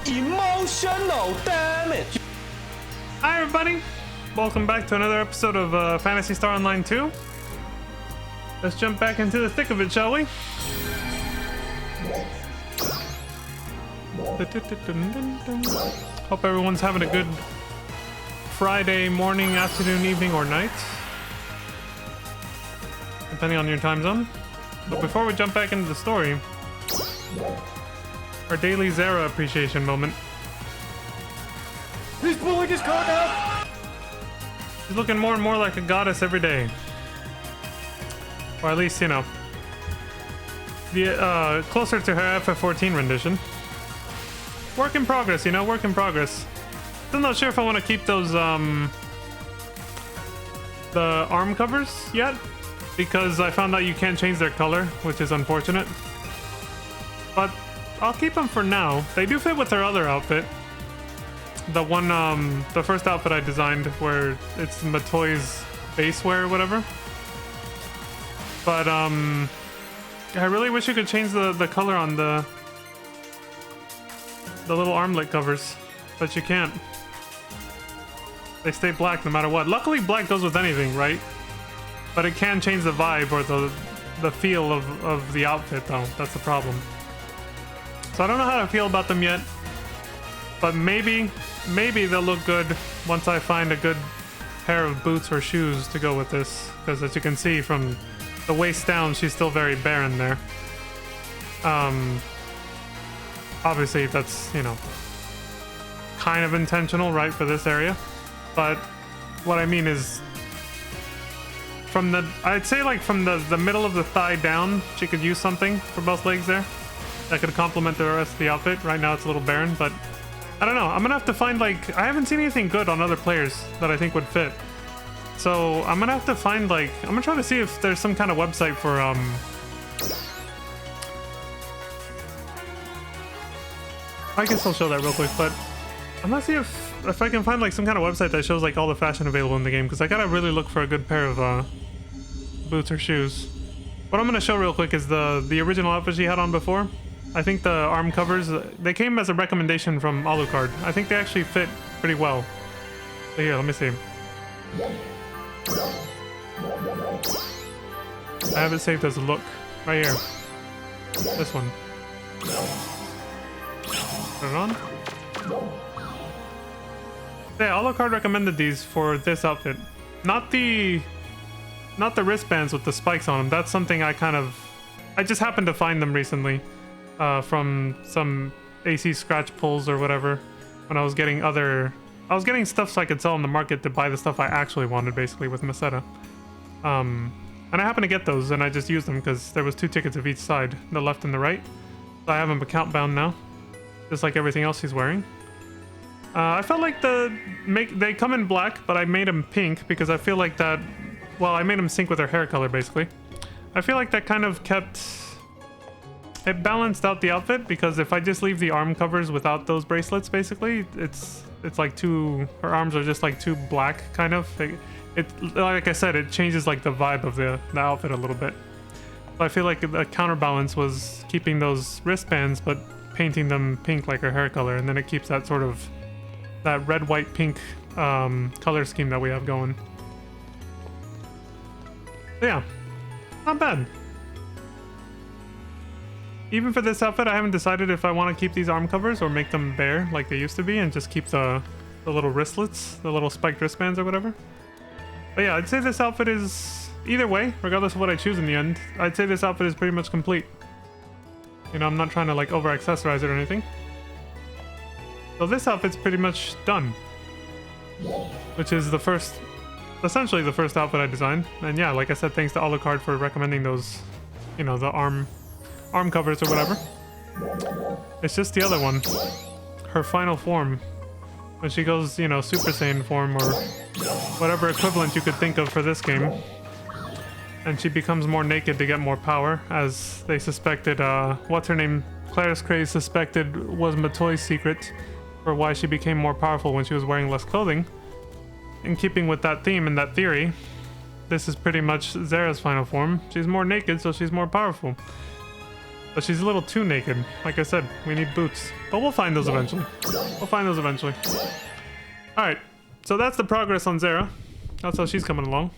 Emotional damage. Hi everybody, welcome back to another episode of Phantasy Star Online 2. Let's jump back into the thick of it, shall we? Hope everyone's having a good Friday morning, afternoon, evening, or night, depending on your time zone. But before we jump back into the story, our daily Zara appreciation moment. He's pulling his card out. She's looking more and more like a goddess every day. Or at least, you know, the closer to her FF14 rendition. Work in progress, you know, work in progress. Still not sure if I want to keep those the arm covers yet, because I found out you can't change their color, which is unfortunate. But I'll keep them for now. They do fit with her other outfit. The one, the first outfit I designed, where it's Matoi's base wear or whatever. But, I really wish you could change the color on the little armlet covers, but you can't. They stay black no matter what. Luckily, black goes with anything, right? But it can change the vibe or the feel of the outfit, though. That's the problem. So I don't know how to feel about them yet, but maybe they'll look good once I find a good pair of boots or shoes to go with this, because as you can see from the waist down, she's still very barren there. Obviously that's, you know, kind of intentional, right, for this area, but what I mean is from the, I'd say like from the middle of the thigh down, she could use something for both legs there that could complement the rest of the outfit. Right now it's a little barren, but I don't know. I'm gonna have to find, like, I haven't seen anything good on other players that I think would fit. So I'm gonna have to find, like, I'm gonna try to see if there's some kind of website for, I guess I'll show that real quick, but I'm gonna see if I can find, like, some kind of website that shows, like, all the fashion available in the game, because I gotta really look for a good pair of, boots or shoes. What I'm gonna show real quick is the original outfit she had on before. I think the arm covers, they came as a recommendation from Alucard. I think they actually fit pretty well. So here, let me see. I have it saved as a look. Right here. This one. Put it on. Yeah, Alucard recommended these for this outfit. Not the wristbands with the spikes on them. That's something I just happened to find them recently. From some AC scratch pulls or whatever, when I was getting stuff so I could sell on the market to buy the stuff I actually wanted, basically, with Meseta. And I happened to get those, and I just used them because there was 2 tickets of each side, the left and the right. So I have them account bound now, just like everything else he's wearing. I felt like they come in black, but I made them pink because I feel like that, well, I made them sync with her hair color, basically. I feel like that kind of it balanced out the outfit, because if I just leave the arm covers without those bracelets, basically, it's like her arms are just like too black, kind of. It like I said, it changes like the vibe of the outfit a little bit. So I feel like the counterbalance was keeping those wristbands, but painting them pink like her hair color, and then it keeps that sort of, that red, white, pink color scheme that we have going. So yeah, not bad. Even for this outfit, I haven't decided if I want to keep these arm covers or make them bare like they used to be and just keep the little wristlets, the little spiked wristbands or whatever. But yeah, I'd say this outfit is, either way, regardless of what I choose in the end, I'd say this outfit is pretty much complete. You know, I'm not trying to like over accessorize it or anything. So this outfit's pretty much done. Which is essentially the first outfit I designed. And yeah, like I said, thanks to Alucard for recommending those, you know, the arm covers or whatever. It's just the other one, her final form, when she goes, you know, Super Saiyan form or whatever equivalent you could think of for this game, and she becomes more naked to get more power, as they suspected, what's her name, Claire's Craze suspected was Matoi's secret for why she became more powerful when she was wearing less clothing. In keeping with that theme and that theory, this is pretty much Zara's final form. She's more naked, so she's more powerful. But she's a little too naked. Like I said, we need boots. But we'll find those eventually. We'll find those eventually. Alright, so that's the progress on Zara. That's how she's coming along.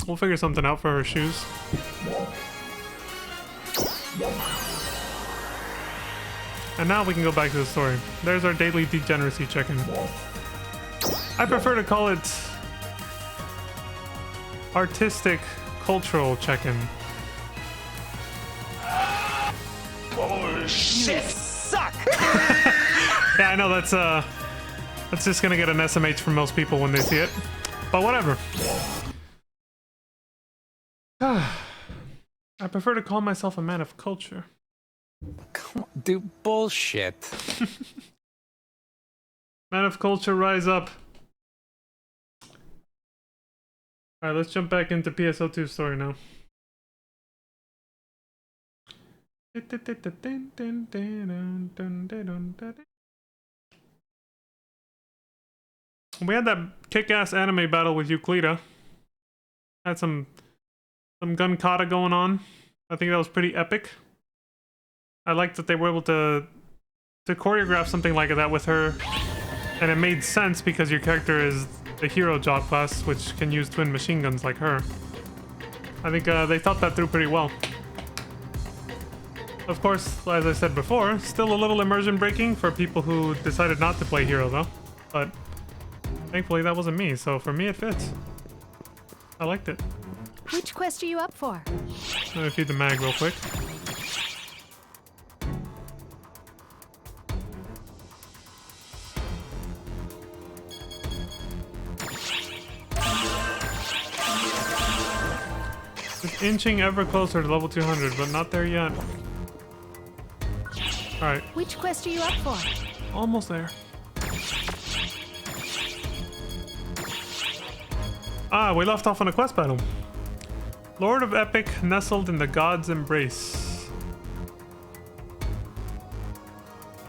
We'll figure something out for her shoes. And now we can go back to the story. There's our daily degeneracy check-in. I prefer to call it artistic cultural check-in. Bullshit suck. Yeah, I know that's just gonna get an SMH from most people when they see it. But whatever. I prefer to call myself a man of culture. Come on, dude, bullshit. Man of culture, rise up. Alright, let's jump back into PSO2 story now. We had that kick-ass anime battle with Euclida. Had some gun kata going on. I think that was pretty epic. I liked that they were able to choreograph something like that with her, and it made sense because your character is the hero job class, which can use twin machine guns like her. I think they thought that through pretty well. Of course, as I said before, still a little immersion breaking for people who decided not to play hero though, but thankfully that wasn't me, so for me it fits. I liked it. Which quest are you up for? Let me feed the mag real quick. Just inching ever closer to level 200, but not there yet. Alright, Which quest are you up for? almost there. Ah, we left off on a quest battle. Lord of Epic nestled in the God's embrace.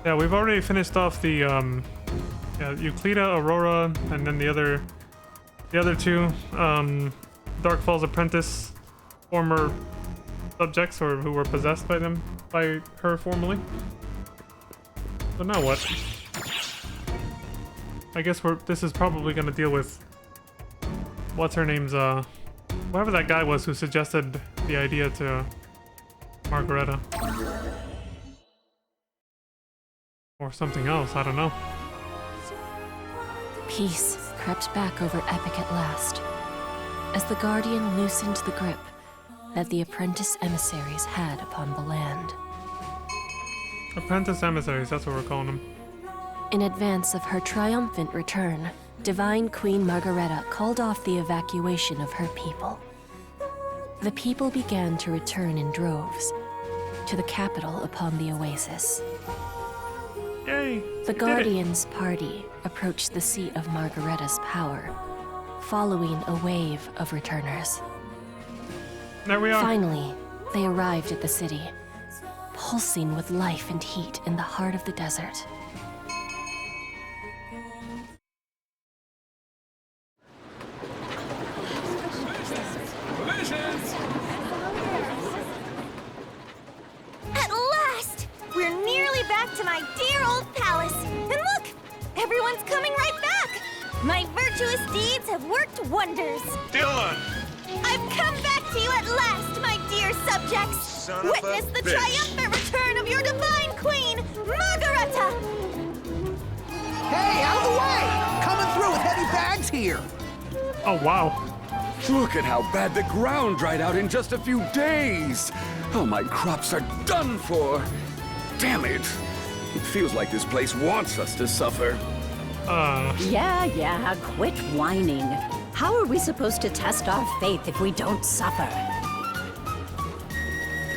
Yeah, we've already finished off the Euclida, Aurora, and then the other two Dark Falls Apprentice former subjects, or who were possessed by her formerly. So now what? I guess this is probably gonna deal with what's her name's whoever that guy was who suggested the idea to Margareta. Or something else, I don't know. Peace crept back over Epic at last, as the Guardian loosened the grip that the apprentice emissaries had upon the land. Apprentice emissaries, that's what we're calling them. In advance of her triumphant return, Divine Queen Margareta called off the evacuation of her people. The people began to return in droves to the capital upon the oasis. Yay! The Guardian's party approached the seat of Margareta's power, following a wave of returners. There we are. Finally, they arrived at the city, pulsing with life and heat in the heart of the desert. At last! We're nearly back to my dear old palace. And look! Everyone's coming right back! My virtuous deeds have worked wonders. Dylan! I've come back to you at last, my dear subjects! Son of a Witness the bitch. triumphant return of your divine queen, Margareta! Hey, out of the way! Coming through with heavy bags here. Oh wow. Look at how bad the ground dried out in just a few days. All my crops are done for. Damn it. It feels like this place wants us to suffer. Yeah, quit whining. How are we supposed to test our faith if we don't suffer?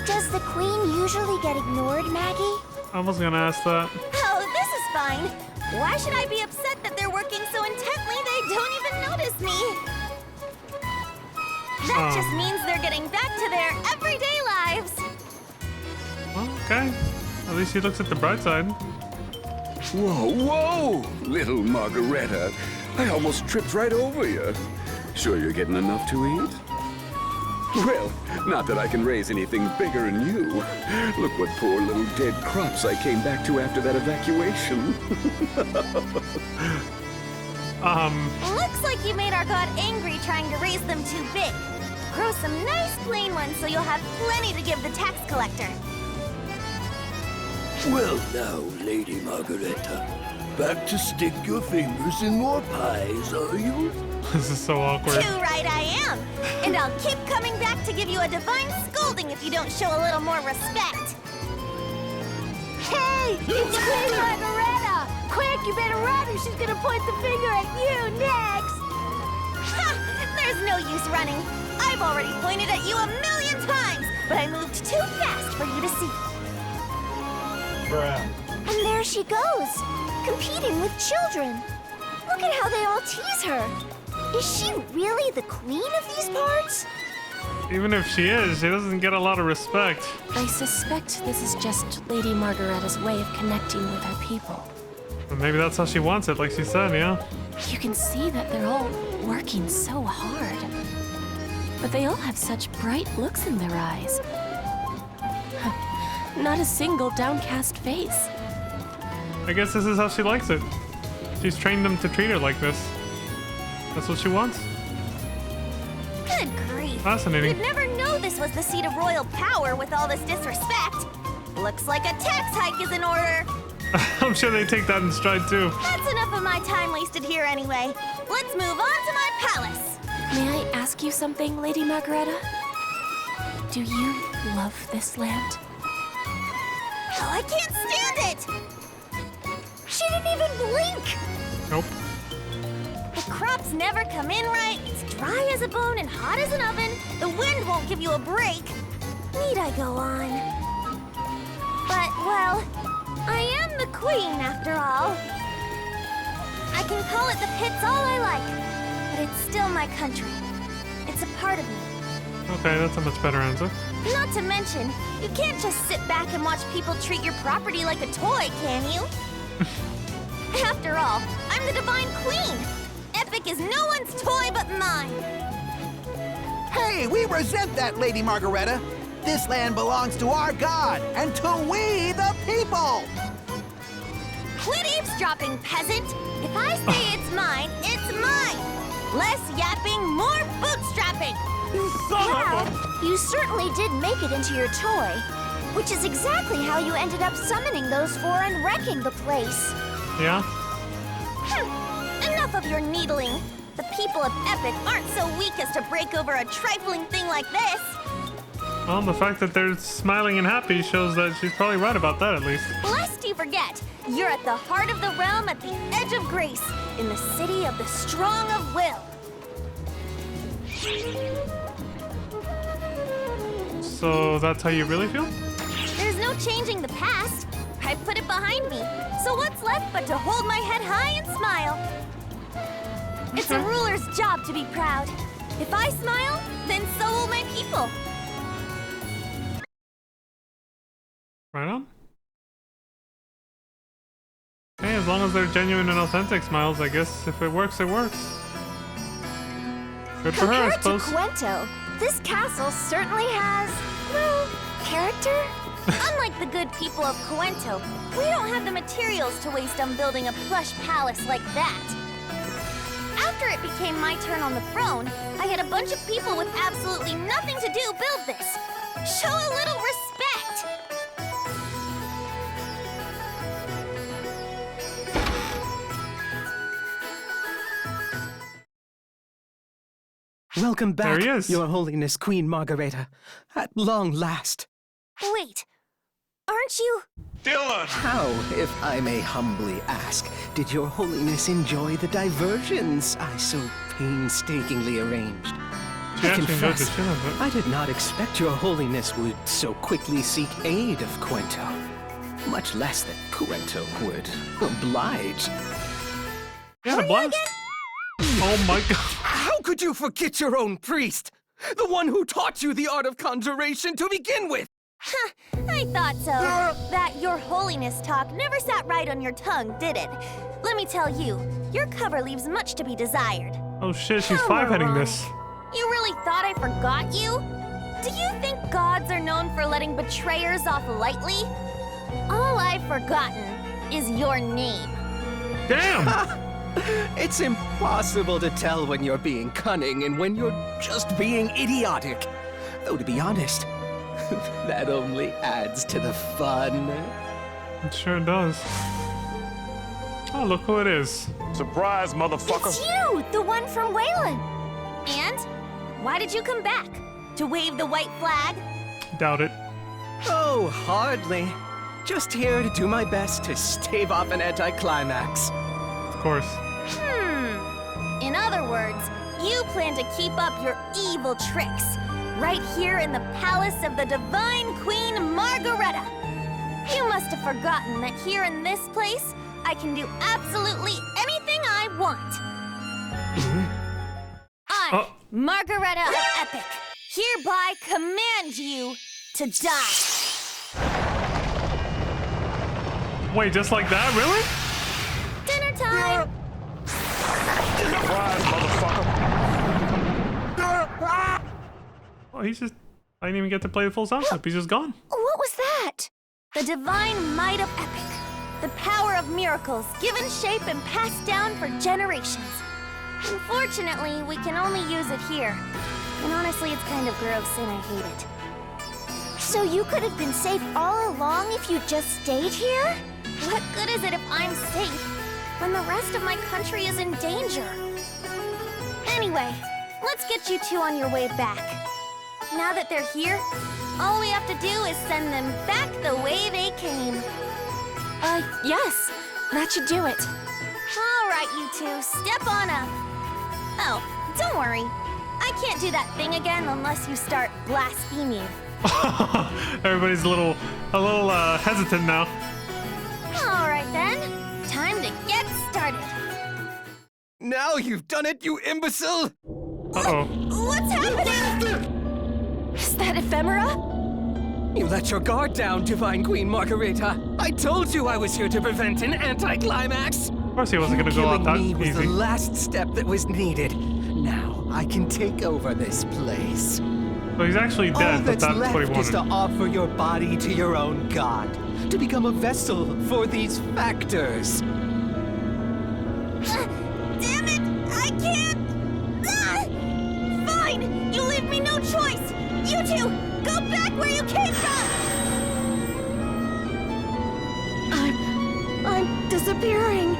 Does the queen usually get ignored, Maggie? I was gonna ask that. Oh, this is fine. Why should I be upset that they're working so intently they don't even notice me? That just means they're getting back to their everyday lives. Well, okay. At least she looks at the bright side. Whoa, little Margareta. I almost tripped right over you. Sure you're getting enough to eat? Well, not that I can raise anything bigger than you. Look what poor little dead crops I came back to after that evacuation. Looks like you made our god angry trying to raise them too big. Grow some nice plain ones so you'll have plenty to give the tax collector. Well now, Lady Margareta. Back to stick your fingers in more pies, are you? This is so awkward. Too right I am. And I'll keep coming back to give you a divine scolding if you don't show a little more respect. Hey, it's Queen Margareta! Quick, you better run or she's gonna point the finger at you next! Ha! There's no use running. I've already pointed at you 1,000,000 times, but I moved too fast for you to see. And there she goes, competing with children. Look at how they all tease her. Is she really the queen of these parts? Even if she is, she doesn't get a lot of respect. I suspect this is just Lady Margareta's way of connecting with her people. But maybe that's how she wants it, like she said, yeah? You can see that they're all working so hard. But they all have such bright looks in their eyes. Not a single downcast face. I guess this is how she likes it. She's trained them to treat her like this. That's what she wants. Good grief. Fascinating. You'd never know this was the seat of royal power with all this disrespect. Looks like a tax hike is in order. I'm sure they take that in stride too. That's enough of my time wasted here anyway. Let's move on to my palace. May I ask you something, Lady Margareta? Do you love this land? Oh, I can't stand it! She didn't even blink! Nope. The crops never come in right, it's dry as a bone and hot as an oven, the wind won't give you a break. Need I go on? But, well, I am the queen after all. I can call it the pits all I like, but it's still my country. It's a part of me. Okay, that's a much better answer. Not to mention, you can't just sit back and watch people treat your property like a toy, can you? After all, I'm the divine queen. Epic is no one's toy but mine. Hey, we resent that, Lady Margareta. This land belongs to our god and to we the people. Quit eavesdropping, peasant. If I say it's mine, it's mine. Less yapping, more bootstrapping. Wow, you certainly did make it into your toy. Which is exactly how you ended up summoning those four and wrecking the place. Yeah? Enough of your needling. The people of Epic aren't so weak as to break over a trifling thing like this. Well, the fact that they're smiling and happy shows that she's probably right about that at least. Lest you forget, you're at the heart of the realm at the edge of grace, in the city of the strong of will. So that's how you really feel? There's no changing the past. I put it behind me. So what's left but to hold my head high and smile? It's a ruler's job to be proud. If I smile, then so will my people. Right on. Hey, as long as they're genuine and authentic smiles, I guess if it works, it works. Good for her, I Compared to suppose. Cuento, this castle certainly has, well, character. Unlike the good people of Cuento, we don't have the materials to waste on building a plush palace like that. After it became my turn on the throne, I had a bunch of people with absolutely nothing to do build this. Show a little respect! Welcome back, There he is. Your Holiness Queen Margareta. At long last. Wait, aren't you? How, if I may humbly ask, did Your Holiness enjoy the diversions I so painstakingly arranged? She I actually enjoyed the confess, shit out of it. I did not expect Your Holiness would so quickly seek aid of Cuento. Much less that Cuento would oblige. Yeah, a blast. Oh my god. How could you forget your own priest? The one who taught you the art of conjuration to begin with! Huh, I thought so. That Your Holiness talk never sat right on your tongue, did it? Let me tell you, your cover leaves much to be desired. Oh shit, she's How five-heading wrong. this. You really thought I forgot you? Do you think gods are known for letting betrayers off lightly? All I've forgotten is your name. Damn! It's impossible to tell when you're being cunning and when you're just being idiotic. Though, to be honest, that only adds to the fun. It sure does. Oh, look who it is. Surprise, motherfucker. It's you, the one from Wayland. And why did you come back? To wave the white flag? Doubt it. Oh, hardly. Just here to do my best to stave off an anticlimax. Of course. In other words, you plan to keep up your evil tricks right here in the palace of the Divine Queen Margareta. You must have forgotten that here in this place, I can do absolutely anything I want. I, Margareta of Epic, hereby command you to die. Wait, just like that? Really? Dinner time! Surprise, motherfucker. Oh, he's just... I didn't even get to play the full sound clip. He's just gone. What was that? The divine might of Epic. The power of miracles, given shape and passed down for generations. Unfortunately, we can only use it here. And honestly, it's kind of gross and I hate it. So you could have been safe all along if you just stayed here? What good is it if I'm safe when the rest of my country is in danger? Anyway, let's get you two on your way back. Now that they're here, all we have to do is send them back the way they came. Yes. That should do it. All right, you two, step on up. Oh, don't worry. I can't do that thing again unless you start blaspheming. Everybody's a little hesitant now. All right then, time to get started. Now you've done it, you imbecile! Uh-oh. What's happening? Is that ephemera? You let your guard down, Divine Queen Margareta. I told you I was here to prevent an anticlimax. Of course he wasn't gonna go out that Killing me was easy. the last step that was needed. Now I can take over this place. So he's actually All dead, but that's that's what he left is to wanted. offer your body to your own god, to become a vessel for these factors. Damn it! I can't! Ah! Fine! You leave me no choice! You two, go back where you came from! I'm disappearing.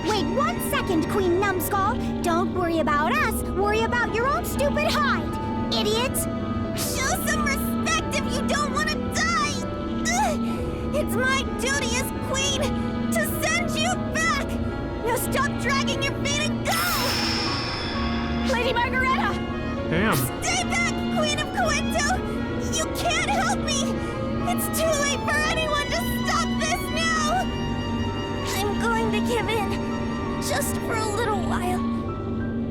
Wait 1 second, Queen Numbskull. Don't worry about us. Worry about your own stupid hide, idiot. Show some respect if you don't want to die! Ugh! It's my duty as queen to send you back! Now stop dragging your feet and go! Lady Margareta! Damn. Stay back, Queen of Coento! You can't help me! It's too late for anyone to stop this now! I'm going to give in, just for a little while.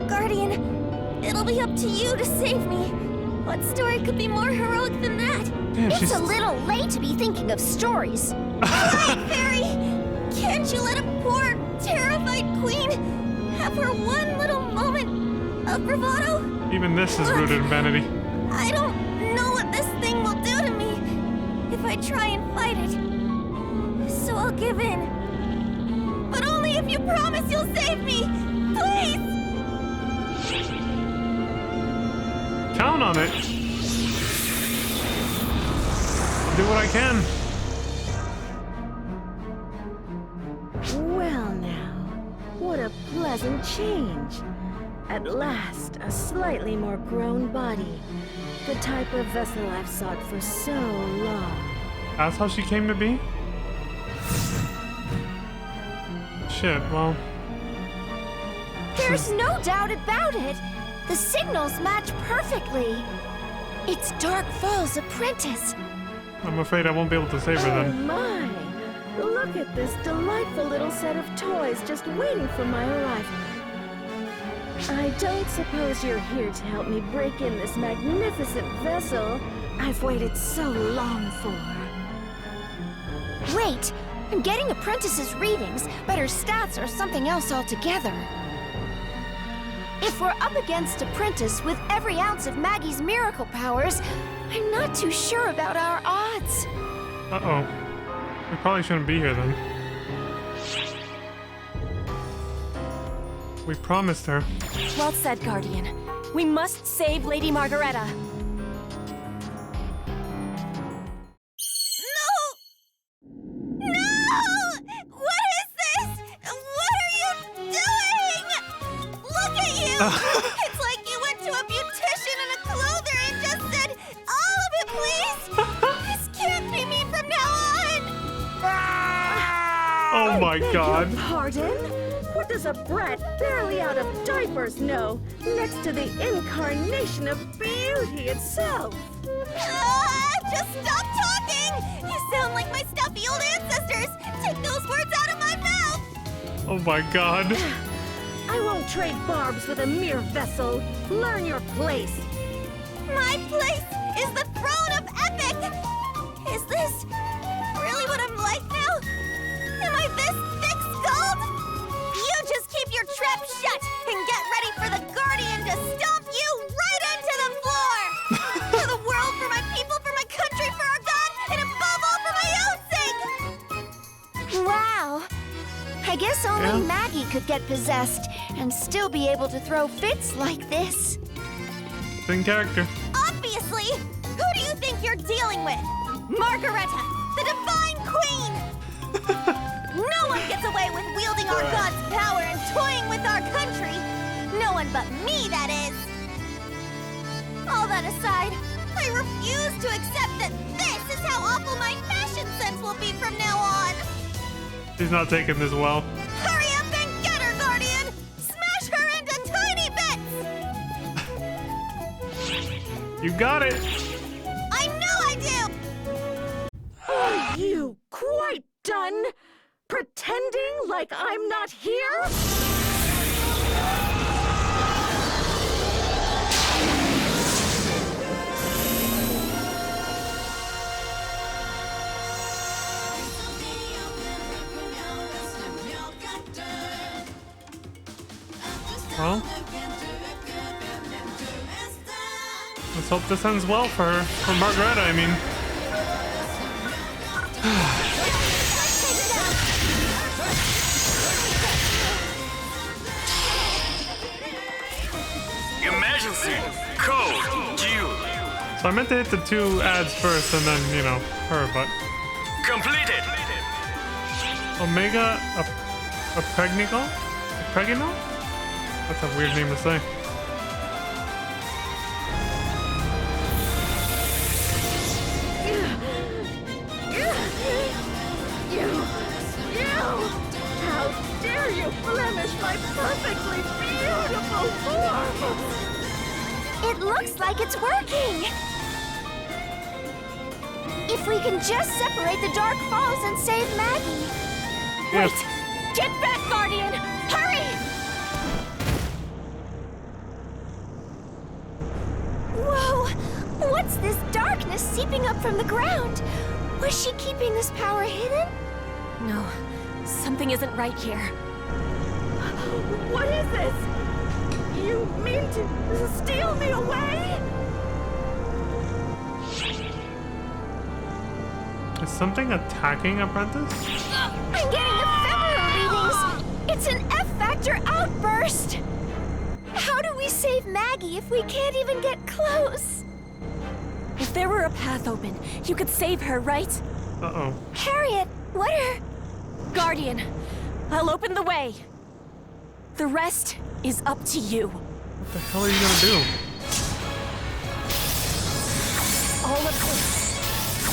Guardian, it'll be up to you to save me. What story could be more heroic than that? Damn, It's she's... a little late to be thinking of stories. Fairy, can't you let a poor, terrified queen have her one little moment of bravado? Even this is rooted in vanity. I don't know what this thing will do to me if I try and fight it. So I'll give in. But only if you promise you'll save me! Please! Count on it. Do what I can. Well now, what a pleasant change. At last, a slightly more grown body. The type of vessel I've sought for so long. That's how she came to be? Shit, well... There's no doubt about it. The signals match perfectly. It's Dark Fall's apprentice. I'm afraid I won't be able to save her Oh then. my! Look at this delightful little set of toys just waiting for my arrival. I don't suppose you're here to help me break in this magnificent vessel I've waited so long for. Wait, I'm getting apprentice's readings, but her stats are something else altogether. If we're up against a Apprentice with every ounce of Maggie's miracle powers, I'm not too sure about our odds. Uh-oh. We probably shouldn't be here then. We promised her. Well said, Guardian. We must save Lady Margareta. It's like you went to a beautician and a clother and just said, all of it, please! This can't be me from now on! Oh my God. Beg your pardon? What does a brat barely out of diapers know next to the incarnation of beauty itself? Just stop talking! You sound like my stuffy old ancestors! Take those words out of my mouth! Oh my God. I won't trade barbs with a mere vessel. Learn your place. My place is the throne of Epic! Is this really what I'm like now? Am I this thick-skulled? You just keep your trap shut and get ready for the Guardian to stomp you right into the floor! For the world, for my people, for my country, for our God, and above all, for my own sake! Wow. I guess only Maggie could get possessed and still be able to throw fits like this. In character. Obviously! Who do you think you're dealing with? Margareta, the Divine Queen! No one gets away with wielding our God's power and toying with our country! No one but me, that is! All that aside, I refuse to accept that this is how awful my fashion sense will be from now on! She's not taking this well. Hurry up and get her, Guardian! Smash her into tiny bits! You got it! I know I do! Are you quite done pretending like I'm not here? Well, let's hope this ends well for her. For Margareta, I mean. Emergency! Code! Due! So I meant to hit the 2 ads first and then, you know, her, but... Completed! Omega Apregnical? Apregnical? That's a weird name to say. You! How dare you blemish my perfectly beautiful form! It looks like it's working! If we can just separate the Dark Falls and save Maggie. Yes. Wait! Get back, Guardian! Hurry! Whoa! What's this darkness seeping up from the ground? Was she keeping this power hidden? No, something isn't right here. What is this? You mean to steal me away? Is something attacking Apprentice? I'm getting ephemera readings! It's an F-Factor outburst! How do we save Maggie if we can't even get close? If there were a path open, you could save her, right? Uh-oh. Harriet, what are... Guardian, I'll open the way. The rest is up to you. What the hell are you gonna do? All of this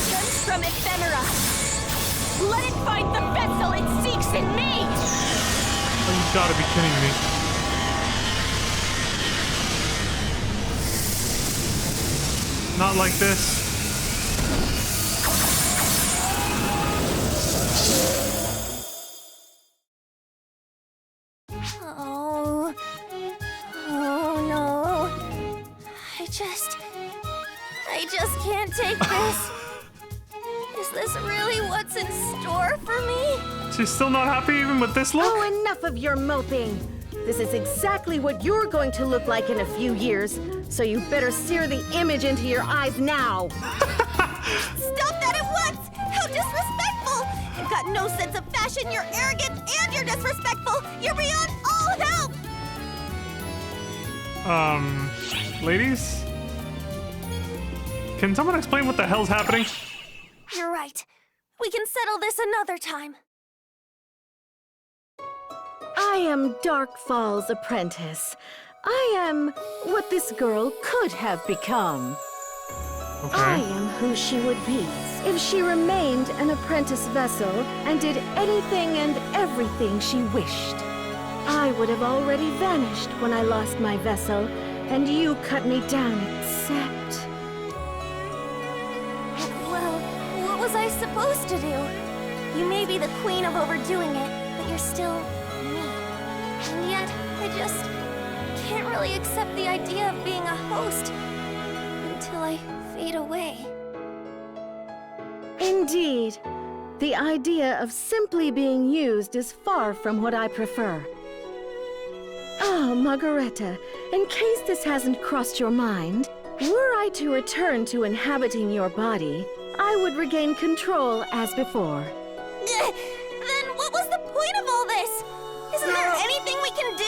stems from ephemera. Let it find the vessel it seeks in me! Oh, you gotta be kidding me. Not like this. Oh no. I just can't take this. Is this really what's in store for me? She's still not happy even with this look? Oh, enough of your moping. This is exactly what you're going to look like in a few years, so you better sear the image into your eyes now. Stop that at once! How disrespectful! You've got no sense of fashion, you're arrogant, and you're disrespectful! You're beyond all help! Ladies? Can someone explain what the hell's happening? You're right. We can settle this another time. I am Dark Fall's apprentice. I am what this girl could have become. Okay. I am who she would be if she remained an apprentice vessel and did anything and everything she wished. I would have already vanished when I lost my vessel, and you cut me down except... Well, what was I supposed to do? You may be the queen of overdoing it, but you're still me. And yet, I just can't really accept the idea of being a host until I fade away. Indeed. The idea of simply being used is far from what I prefer. Oh, Margareta, in case this hasn't crossed your mind, were I to return to inhabiting your body, I would regain control as before. Then what was the point of all this? Isn't there anything we can do?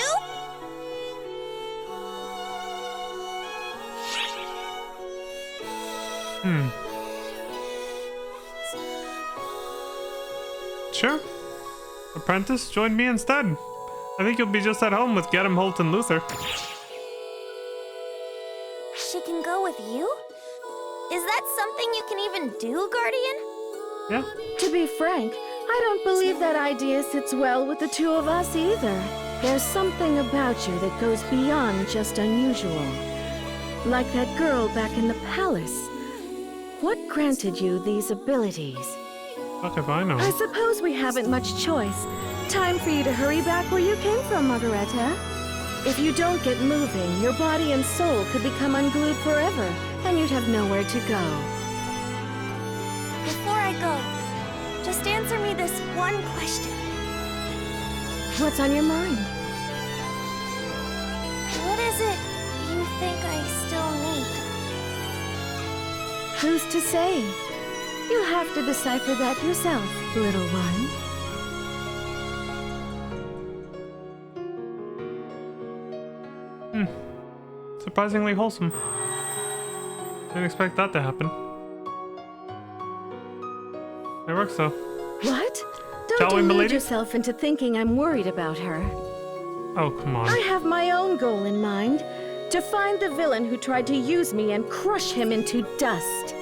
Sure. Apprentice, join me instead. I think you'll be just at home with Gedem, Holt, and Luther. She can go with you? Is that something you can even do, Guardian? Yeah. To be frank, I don't believe that idea sits well with the two of us either. There's something about you that goes beyond just unusual. Like that girl back in the palace. What granted you these abilities? Fuck if I know. I suppose we haven't much choice. Time for you to hurry back where you came from, Margareta. If you don't get moving, your body and soul could become unglued forever, and you'd have nowhere to go. Before I go, just answer me this one question. What's on your mind? What is it you think I still need? Who's to say? You'll have to decipher that yourself, little one. Surprisingly wholesome. Didn't expect that to happen. It works though. What? Shall Don't we, delude milady? yourself into thinking I'm worried about her. Oh, come on. I have my own goal in mind. To find the villain who tried to use me and crush him into dust.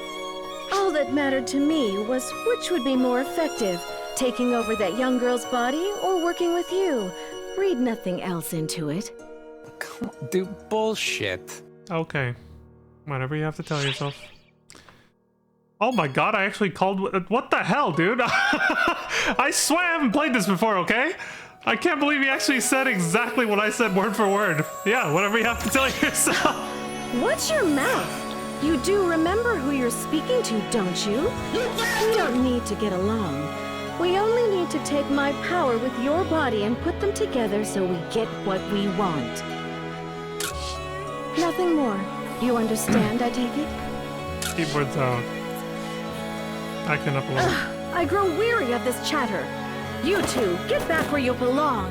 All that mattered to me was which would be more effective, taking over that young girl's body or working with you. Read nothing else into it. Do bullshit. Okay. Whatever you have to tell yourself. Oh my god, I actually called... What the hell, dude? I swear I haven't played this before, okay? I can't believe you actually said exactly what I said word for word. Yeah, whatever you have to tell yourself. Watch your mouth. You do remember who you're speaking to, don't you? We don't need to get along. We only need to take my power with your body and put them together so we get what we want. Nothing more. You understand, I take it? Keyboard's out. Acting up a little. I grow weary of this chatter. You two, get back where you belong.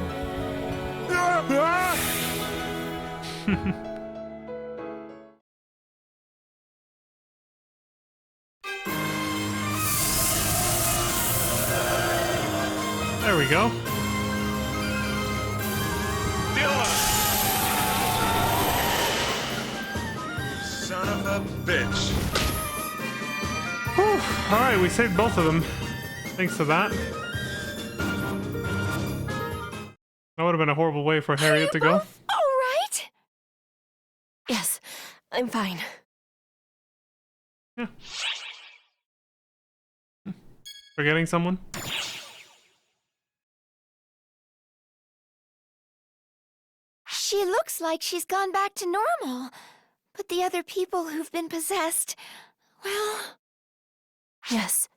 There we go. Son of a bitch. Whew. All right, we saved both of them. Thanks to that. That would have been a horrible way for Harriet to go. All right? Yes, I'm fine. Yeah. Forgetting someone? She looks like she's gone back to normal. But the other people who've been possessed, well... Yes.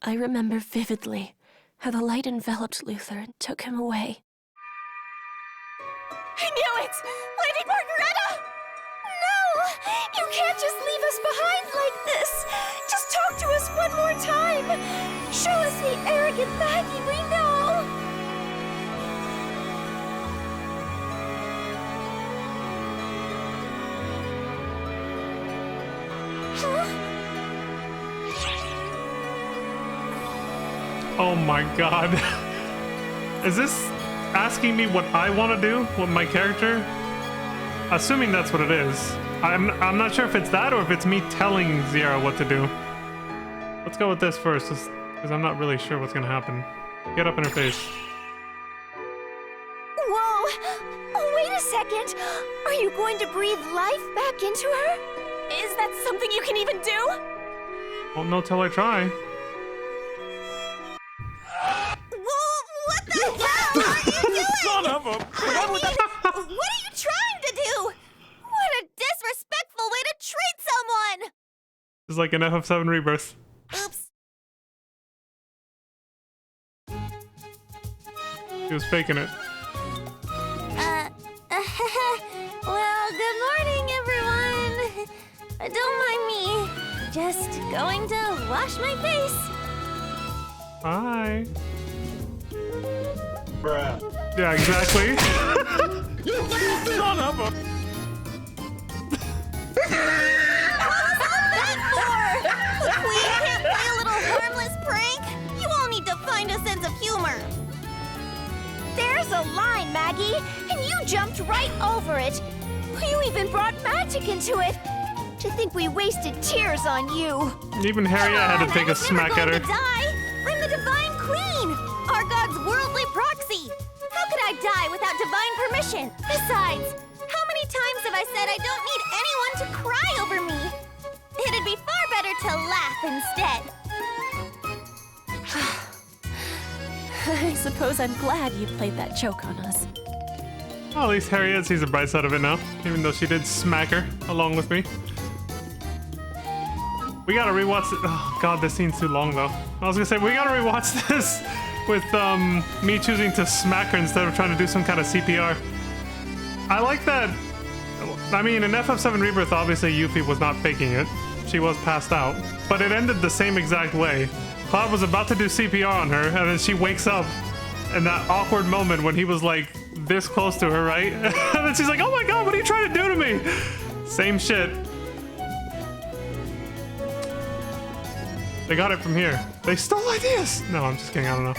I remember vividly how the light enveloped Luther and took him away. I knew it! Lady Margareta! No! You can't just leave us behind like this! Just talk to us one more time! Show us the arrogant Maggie we know! Oh my god. Is this asking me what I want to do with my character? Assuming that's what it is. I'm not sure if it's that or if it's me telling Zierra what to do. Let's go with this first, because I'm not really sure what's gonna happen. Get up in her face. Whoa! Oh, wait a second! Are you going to breathe life back into her? Is that something you can even do? Won't know till I try. Whoa, what the hell are you doing? Son of a... What are you trying to do? What a disrespectful way to treat someone! It's like an FF7 rebirth. Oops. He was faking it. Well, good morning, everyone. Don't mind me. Just going to wash my face. Hi. Bruh. Yeah, exactly. You son of a... The queen can't play a little harmless prank? You all need to find a sense of humor. There's a line, Maggie, and you jumped right over it. You even brought magic into it. To think we wasted tears on you. Even Harriet had to take a smack at her. I'm the Divine Queen, our god's worldly proxy. How could I die without divine permission? Besides, how many times have I said I don't need anyone to cry over me? It'd be far better to laugh instead. I suppose I'm glad you played that joke on us. Well, at least Harriet sees the bright side of it now, even though she did smack her along with me. We gotta rewatch it. Oh god, this scene's too long though. I was gonna say, we gotta rewatch this with me choosing to smack her instead of trying to do some kind of CPR. I like that. I mean, in FF7 Rebirth, obviously Yuffie was not faking it. She was passed out. But it ended the same exact way. Cloud was about to do CPR on her, and then she wakes up in that awkward moment when he was like this close to her, right? And then she's like, oh my god, what are you trying to do to me? Same shit. They got it from here. They stole ideas! No, I'm just kidding, I don't know.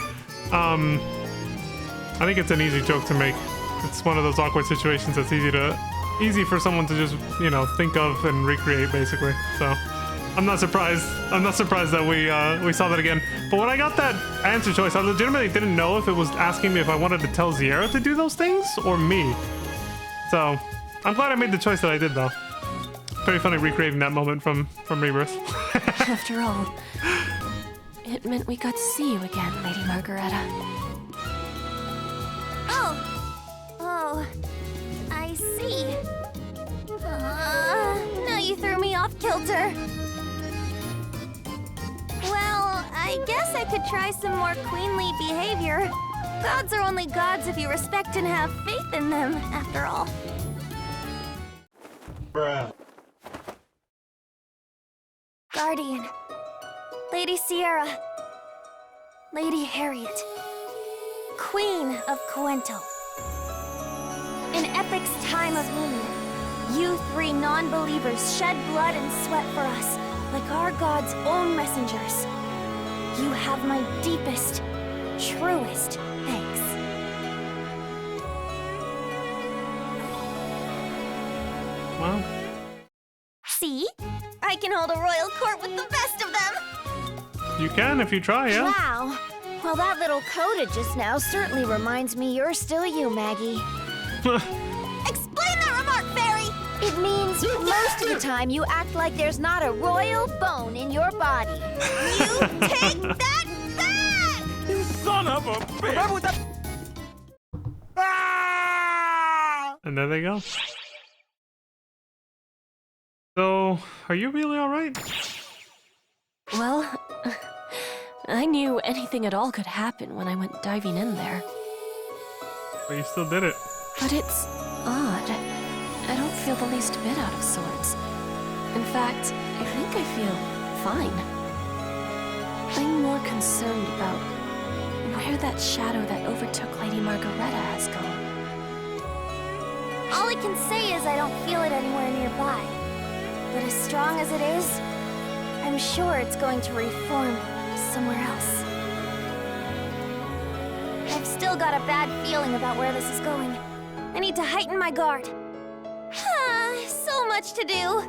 I think it's an easy joke to make. It's one of those awkward situations that's easy for someone to just, you know, think of and recreate, basically. So, I'm not surprised. I'm not surprised that we saw that again. But when I got that answer choice, I legitimately didn't know if it was asking me if I wanted to tell Zierra to do those things or me. So, I'm glad I made the choice that I did, though. Very funny recreating that moment from Rebirth. After all, it meant we got to see you again, Lady Margareta. Oh, I see. Now you threw me off kilter. Well, I guess I could try some more queenly behavior. Gods are only gods if you respect and have faith in them, after all. Bruh. Guardian, Lady Zierra, Lady Harriet, Queen of Coento. In Epic's time of need, you three non-believers shed blood and sweat for us, like our God's own messengers. You have my deepest, truest thanks. Well, See? I can hold a royal court with the best of them! you can if you try, yeah? Wow. Well, that little coda just now certainly reminds me you're still you, Maggie. Explain that remark, Fairy! It means most of the time you act like there's not a royal bone in your body. You take that back! You son of a bitch! Remember what the... Ah! And there they go. So, are you really alright? Well, I knew anything at all could happen when I went diving in there. But you still did it. But it's feel the least bit out of sorts. In fact, I think I feel fine. I'm more concerned about where that shadow that overtook Lady Margareta has gone. All I can say is I don't feel it anywhere nearby. But as strong as it is, I'm sure it's going to reform somewhere else. I've still got a bad feeling about where this is going. I need to heighten my guard. So much to do.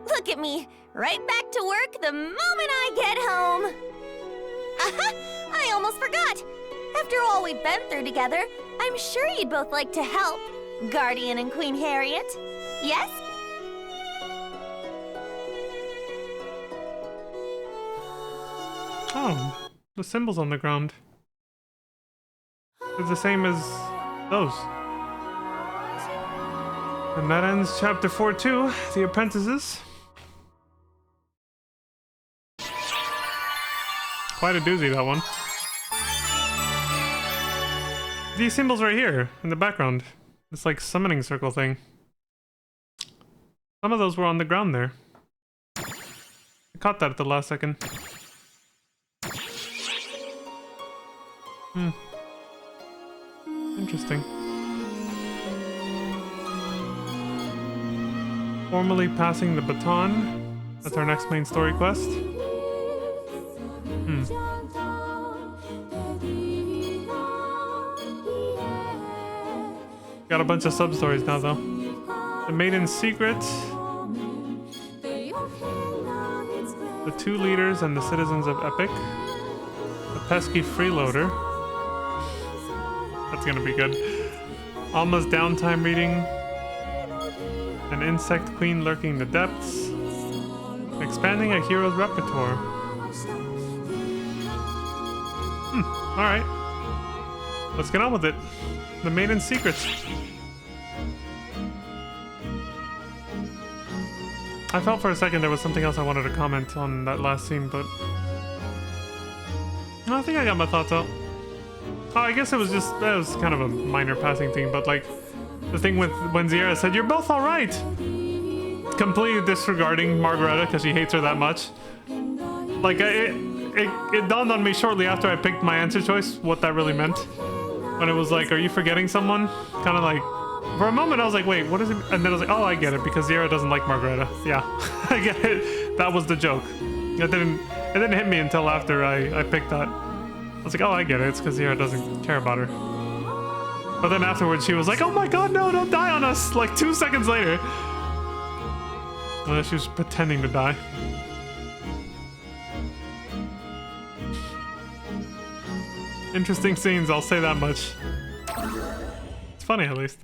Look at me, right back to work the moment I get home. I almost forgot. After all we've been through together, I'm sure you'd both like to help, Guardian and Queen Harriet. Yes? Oh, the symbols on the ground. It's the same as those. And that ends chapter 4-2, The Apprentices. Quite a doozy, that one. These symbols right here, in the background. This like summoning circle thing. Some of those were on the ground there. I caught that at the last second. Interesting. Formally passing the baton. That's our next main story quest. Got a bunch of sub-stories now, though. The Maiden's Secret. The Two Leaders and the Citizens of Epic. The Pesky Freeloader. That's gonna be good. Alma's Downtime Reading. An Insect Queen Lurking the Depths. Expanding a Hero's Repertoire. Alright. Let's get on with it. The Maiden's Secrets. I felt for a second there was something else I wanted to comment on that last scene, but I think I got my thoughts out. Oh, I guess it was kind of a minor passing thing, but like the thing with when Zierra said, "You're both all right," completely disregarding Margareta because she hates her that much. Like it dawned on me shortly after I picked my answer choice what that really meant. When it was like, "Are you forgetting someone?" Kind of like, for a moment I was like, "Wait, what is it?" And then I was like, "Oh, I get it, because Zierra doesn't like Margareta." Yeah, I get it. That was the joke. It didn't hit me until after I picked that. I was like, "Oh, I get it. It's because Zierra doesn't care about her." But then afterwards, she was like, "Oh my God, no! Don't die on us!" Like 2 seconds later. Well, she was pretending to die. Interesting scenes, I'll say that much. It's funny, at least.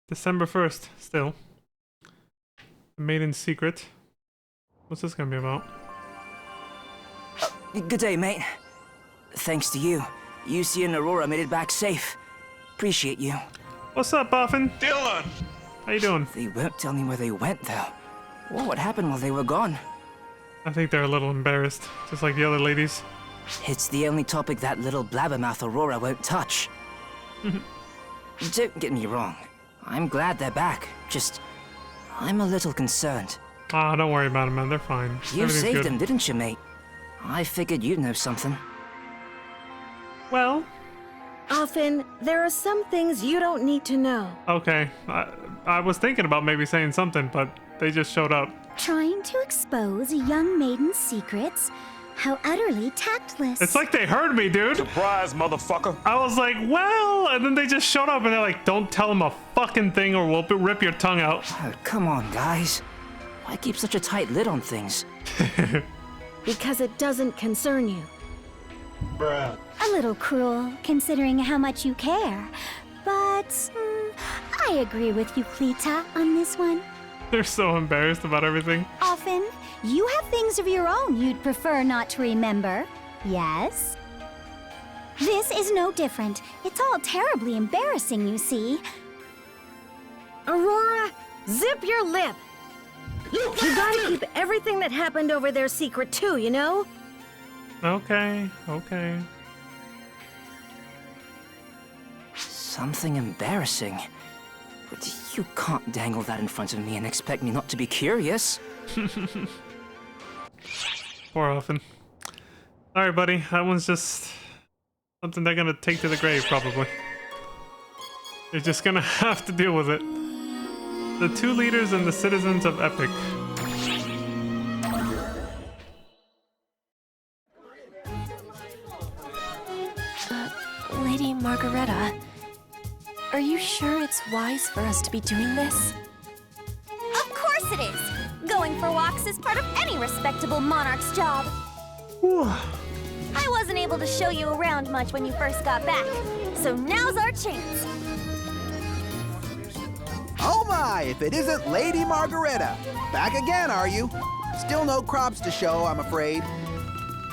December 1st, still. The Maiden's Secret. What's this gonna be about? Good day, mate. Thanks to you, UC and Aurora made it back safe. Appreciate you. What's up, Boffin? Dylan! How you doing? They won't tell me where they went, though. What would happen while they were gone? I think they're a little embarrassed, just like the other ladies. It's the only topic that little blabbermouth Aurora won't touch. Don't get me wrong. I'm glad they're back. Just, I'm a little concerned. Ah, don't worry about them, man. They're fine. You saved good. them, didn't you, mate? I figured you'd know something. Well... Often, there are some things you don't need to know. Okay. I was thinking about maybe saying something, but they just showed up. Trying to expose a young maiden's secrets? How utterly tactless. It's like they heard me, dude. Surprise, motherfucker. I was like, well, and then they just showed up and they're like, "Don't tell them a fucking thing or we'll rip your tongue out." Oh, come on, guys. Why keep such a tight lid on things? Because it doesn't concern you. Bruh. A little cruel, considering how much you care. But I agree with you, Cleta, on this one. They're so embarrassed about everything. Often, you have things of your own you'd prefer not to remember, yes? This is no different. It's all terribly embarrassing, you see. Aurora, zip your lip! You gotta keep everything that happened over there secret too, you know? Okay, okay. Something embarrassing. You can't dangle that in front of me and expect me not to be curious. More often. Alright, buddy. That one's just something they're gonna take to the grave, probably. They're just gonna have to deal with it. The two leaders and the citizens of Epic. Lady Margareta, are you sure it's wise for us to be doing this? Of course it is! Going for walks is part of any respectable monarch's job. I wasn't able to show you around much when you first got back, so now's our chance. Oh my, if it isn't Lady Margareta. Back again, are you? Still no crops to show, I'm afraid.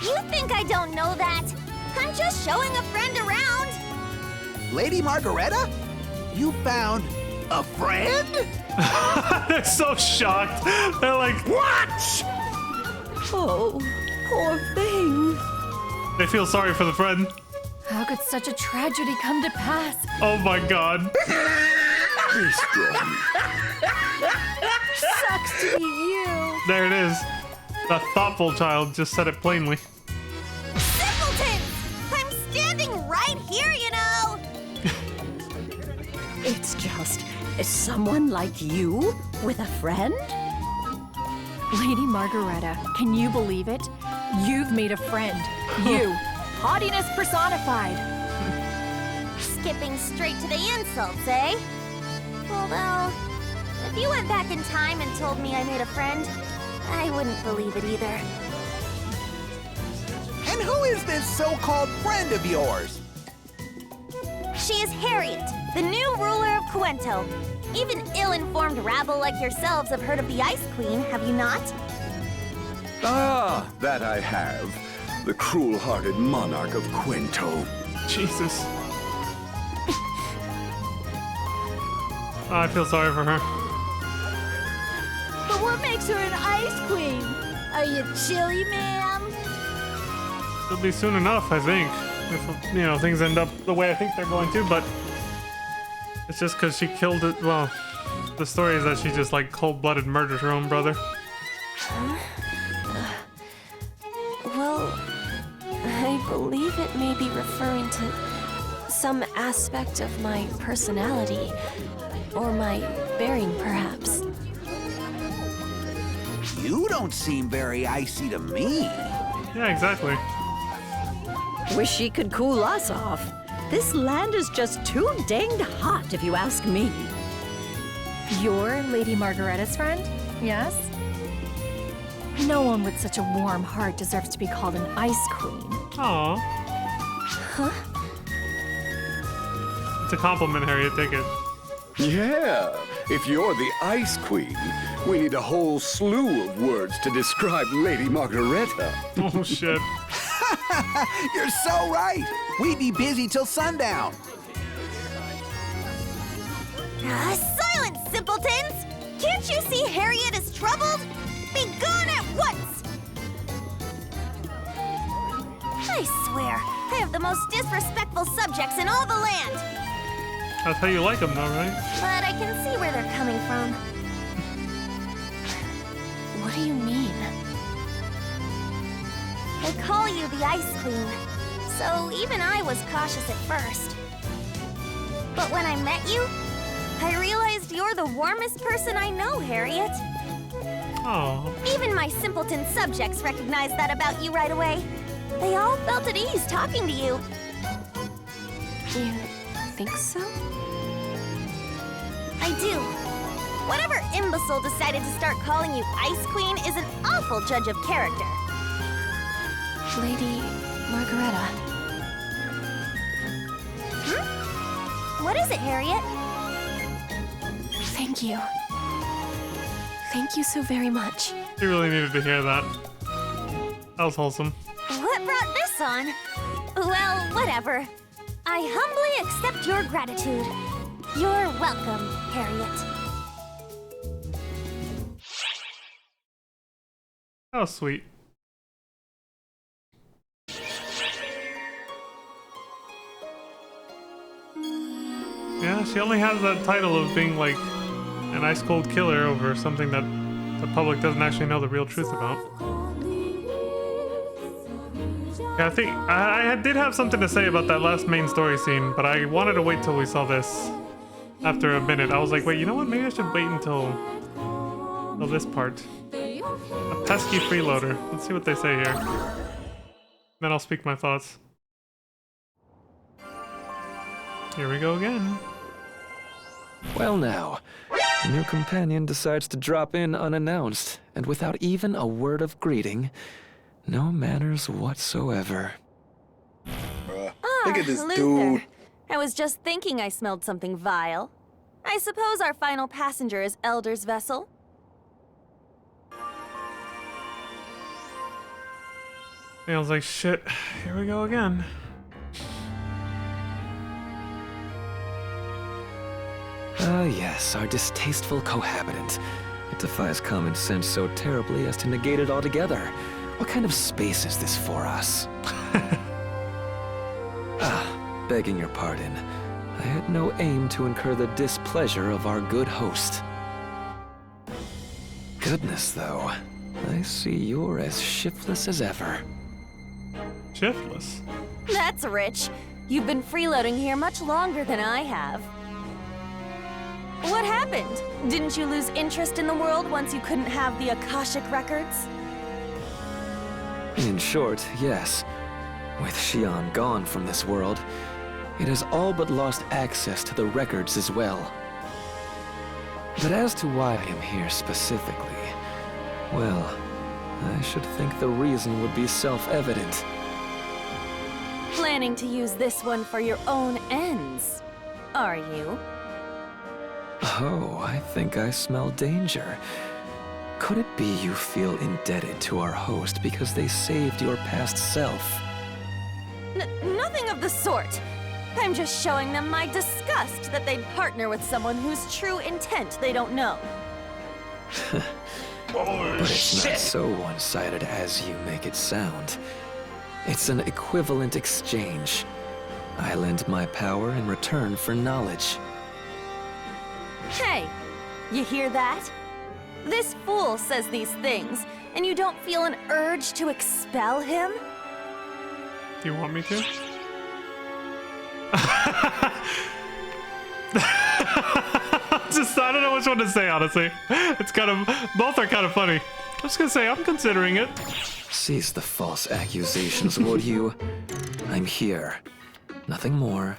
You think I don't know that? I'm just showing a friend around. Lady Margareta? You found a friend? They're so shocked. They're like, what? Oh, poor thing. They feel sorry for the friend. How could such a tragedy come to pass? Oh my god. Be strong. Sucks to be you. There it is. The thoughtful child just said it plainly. Simpletons! I'm standing right here, you know! It's just someone like you with a friend? Lady Margareta, can you believe it? You've made a friend. You, haughtiness personified. Skipping straight to the insults, eh? Although, if you went back in time and told me I made a friend, I wouldn't believe it either. And who is this so-called friend of yours? She is Harriet, the new ruler of Cuento. Even ill-informed rabble like yourselves have heard of the Ice Queen, have you not? Ah, that I have. The cruel-hearted monarch of Cuento. Jesus. I feel sorry for her. But what makes her an ice queen? Are you chilly, ma'am? It'll be soon enough, I think. If, you know, things end up the way I think they're going to, but it's just because she killed it. Well, the story is that she just like cold-blooded murdered her own brother. Well, I believe it may be referring to some aspect of my personality, or my bearing, perhaps. You don't seem very icy to me. Yeah, exactly. Wish she could cool us off. This land is just too danged hot, if you ask me. You're Lady Margareta's friend? Yes? No one with such a warm heart deserves to be called an ice queen. Aww. Huh? It's a compliment, Harriet. Take it. Yeah, if you're the Ice Queen, we need a whole slew of words to describe Lady Margareta. Oh, shit. You're so right. We'd be busy till sundown. Silence, simpletons! Can't you see Harriet is troubled? Be gone at once! I swear, I have the most disrespectful subjects in all the land. That's how you like them, though, right? But I can see where they're coming from. What do you mean? They call you the Ice Queen, so even I was cautious at first. But when I met you, I realized you're the warmest person I know, Harriet. Oh. Even my simpleton subjects recognized that about you right away. They all felt at ease talking to you. You think so? I do. Whatever imbecile decided to start calling you Ice Queen is an awful judge of character. Lady Margareta. What is it, Harriet? Thank you. Thank you so very much. You really needed to hear that. That was wholesome. What brought this on? Well, whatever. I humbly accept your gratitude. You're welcome, Harriet. Oh, sweet. Yeah, She only has that title of being like an ice cold killer over something that the public doesn't actually know the real truth about. Yeah, I think I did have something to say about that last main story scene, but I wanted to wait till we saw this. After a minute, I was like, wait, you know what? Maybe I should wait until this part. A pesky freeloader. Let's see what they say here. Then I'll speak my thoughts. Here we go again. Well now, a new companion decides to drop in unannounced, and without even a word of greeting. No manners whatsoever. Look at this dude. I was just thinking I smelled something vile. I suppose our final passenger is Elder's vessel. And I was like, shit, here we go again. Ah, yes, our distasteful cohabitant. It defies common sense so terribly as to negate it altogether. What kind of space is this for us? Begging your pardon. I had no aim to incur the displeasure of our good host. Goodness, though. I see you're as shiftless as ever. Shiftless? That's rich. You've been freeloading here much longer than I have. What happened? Didn't you lose interest in the world once you couldn't have the Akashic records? In short, yes. With Xi'an gone from this world, it has all but lost access to the records as well. But as to why I am here specifically, well, I should think the reason would be self-evident. Planning to use this one for your own ends, are you? Oh, I think I smell danger. Could it be you feel indebted to our host because they saved your past self? Nothing of the sort. I'm just showing them my disgust that they'd partner with someone whose true intent they don't know. But it's not so one-sided as you make it sound. It's an equivalent exchange. I lend my power in return for knowledge. Hey, you hear that? This fool says these things, and you don't feel an urge to expel him? Do you want me to? I don't know which one to say, honestly. It's kind of, both are kind of funny. I'm just gonna say, I'm considering it. Cease the false accusations, would you? I'm here. Nothing more.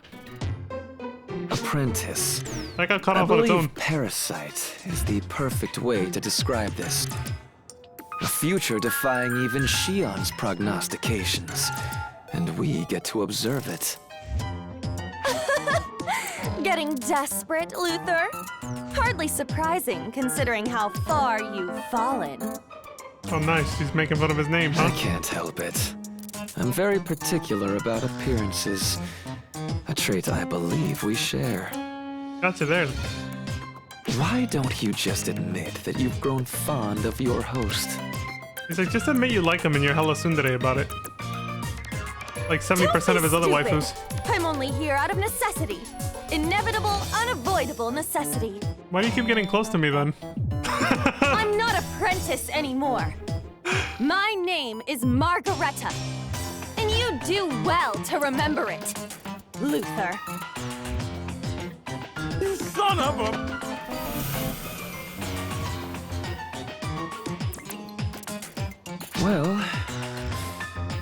Apprentice. That got cut I off on its own. believe parasite is the perfect way to describe this. A future defying even Xi'an's prognostications. And we get to observe it. Getting desperate, Luther? Hardly surprising, considering how far you've fallen. Oh, nice. She's making fun of his name, huh? I can't help it. I'm very particular about appearances. A trait I believe we share. Gotcha there. Why don't you just admit that you've grown fond of your host? He's like, just admit you like him and you're hella tsundere about it. Like 70% of his other waifus. I'm only here out of necessity. Inevitable, unavoidable necessity. Why do you keep getting close to me then? I'm not apprentice anymore. My name is Margareta. And you do well to remember it, Luther. Son of a... Well,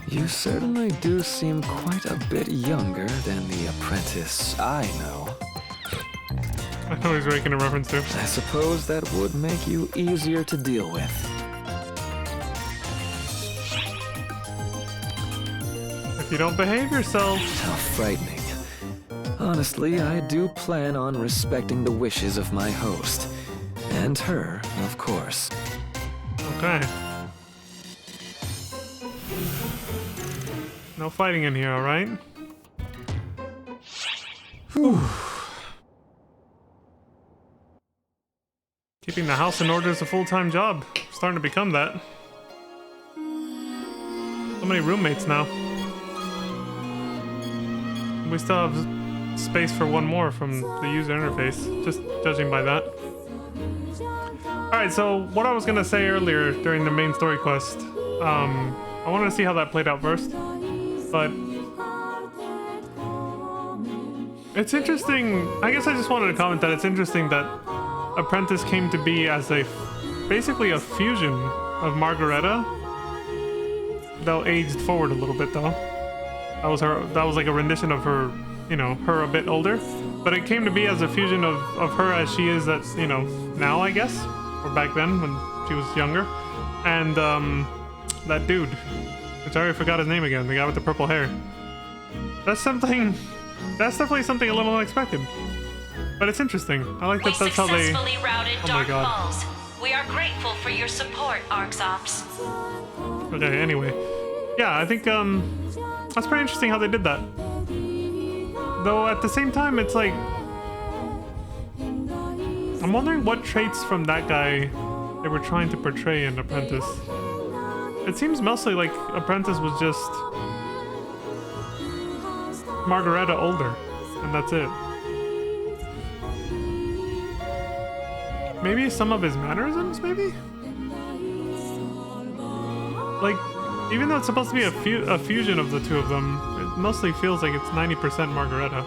you certainly do seem quite a bit younger than the apprentice I know. I know he's making a reference to. I suppose that would make you easier to deal with. If you don't behave yourself. How frightening. Honestly, I do plan on respecting the wishes of my host. And her, of course. Okay. No fighting in here, alright? Whew. Keeping the house in order is a full-time job. Starting to become that. So many roommates now. We still have space for one more from the user interface, just judging by that. Alright, so what I was gonna say earlier during the main story quest, I wanted to see how that played out first, but it's interesting. I guess I just wanted to comment that it's interesting that Apprentice came to be as basically a fusion of Margareta, though aged forward a little bit though. That was like a rendition of her, you know, her a bit older, but it came to be as a fusion of her as she is at, you know, now, I guess, or back then when she was younger, and that dude, which I already forgot his name again, the guy with the purple hair. That's definitely something a little unexpected, but it's interesting. I like that. That's how they. Successfully routed Oh my Dark God. Falls. We are grateful for your support, ArcSops. Okay. Anyway, yeah, I think that's pretty interesting how they did that. Though at the same time, it's like I'm wondering what traits from that guy they were trying to portray in Apprentice. It seems mostly like Apprentice was just Margareta older, and that's it. Maybe some of his mannerisms, maybe? Like, even though it's supposed to be a fusion of the two of them, it mostly feels like it's 90% Margareta.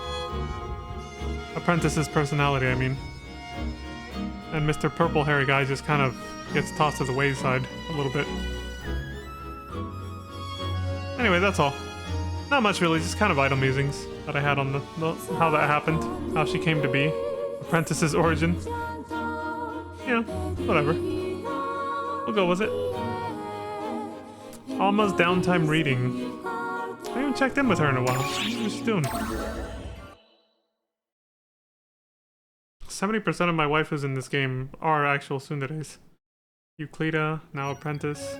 Apprentice's personality, I mean. And Mr. Purple Hairy guy just kind of gets tossed to the wayside a little bit. Anyway, that's all. Not much really, just kind of idle musings that I had on how that happened, how she came to be, Apprentice's origin. You know, whatever. We'll go with it. Alma's downtime reading. I haven't checked in with her in a while. What's she doing? 70% of my waifus in this game are actual tsunderes. Euclida, now Apprentice.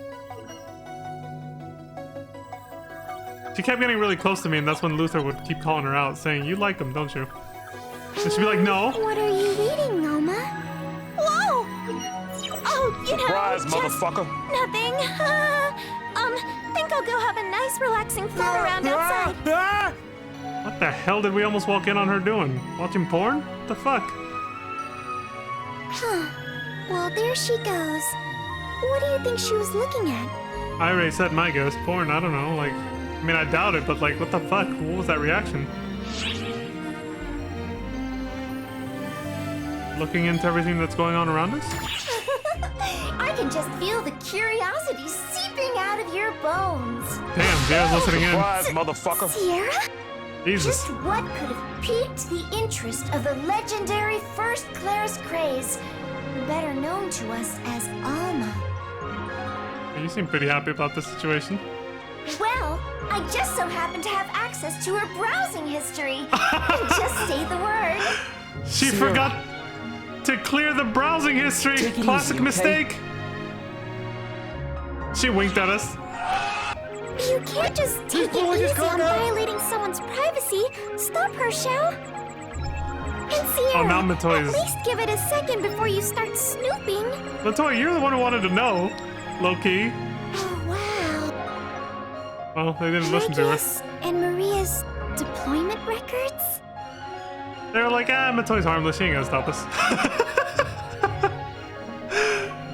She kept getting really close to me, and that's when Luther would keep calling her out, saying, "You like him, don't you?" And she'd be like, "No." What are you reading, Alma? Whoa! Oh, you Surprise, know, just motherfucker. nothing. Think I'll go have a nice relaxing float around outside. What the hell did we almost walk in on her doing? Watching porn? What the fuck? Huh. Well, there she goes. What do you think she was looking at? I already said my guess. Porn, I don't know. Like, I mean, I doubt it, but like, what the fuck? What was that reaction? Looking into everything that's going on around us? I can just feel the curiosity seeping out of your bones. Damn, Sierra's listening in. Surprise, motherfucker. Sierra? Jesus. Just what could have piqued the interest of the legendary First Claire's Craze, better known to us as Alma? You seem pretty happy about this situation. Well, I just so happen to have access to her browsing history. Just say the word. She forgot to clear the browsing history. Classic mistake. She winked at us. You can't just take it easy on violating someone's privacy. Stop her, Shao. And Sierra, Oh, now Matoy's- at least give it a second before you start snooping. Latoya, you're the one who wanted to know. Low-key. Oh, wow. Well, they didn't listen to her. And Maria's deployment records? They were like, Matoy's harmless. She ain't gonna stop us.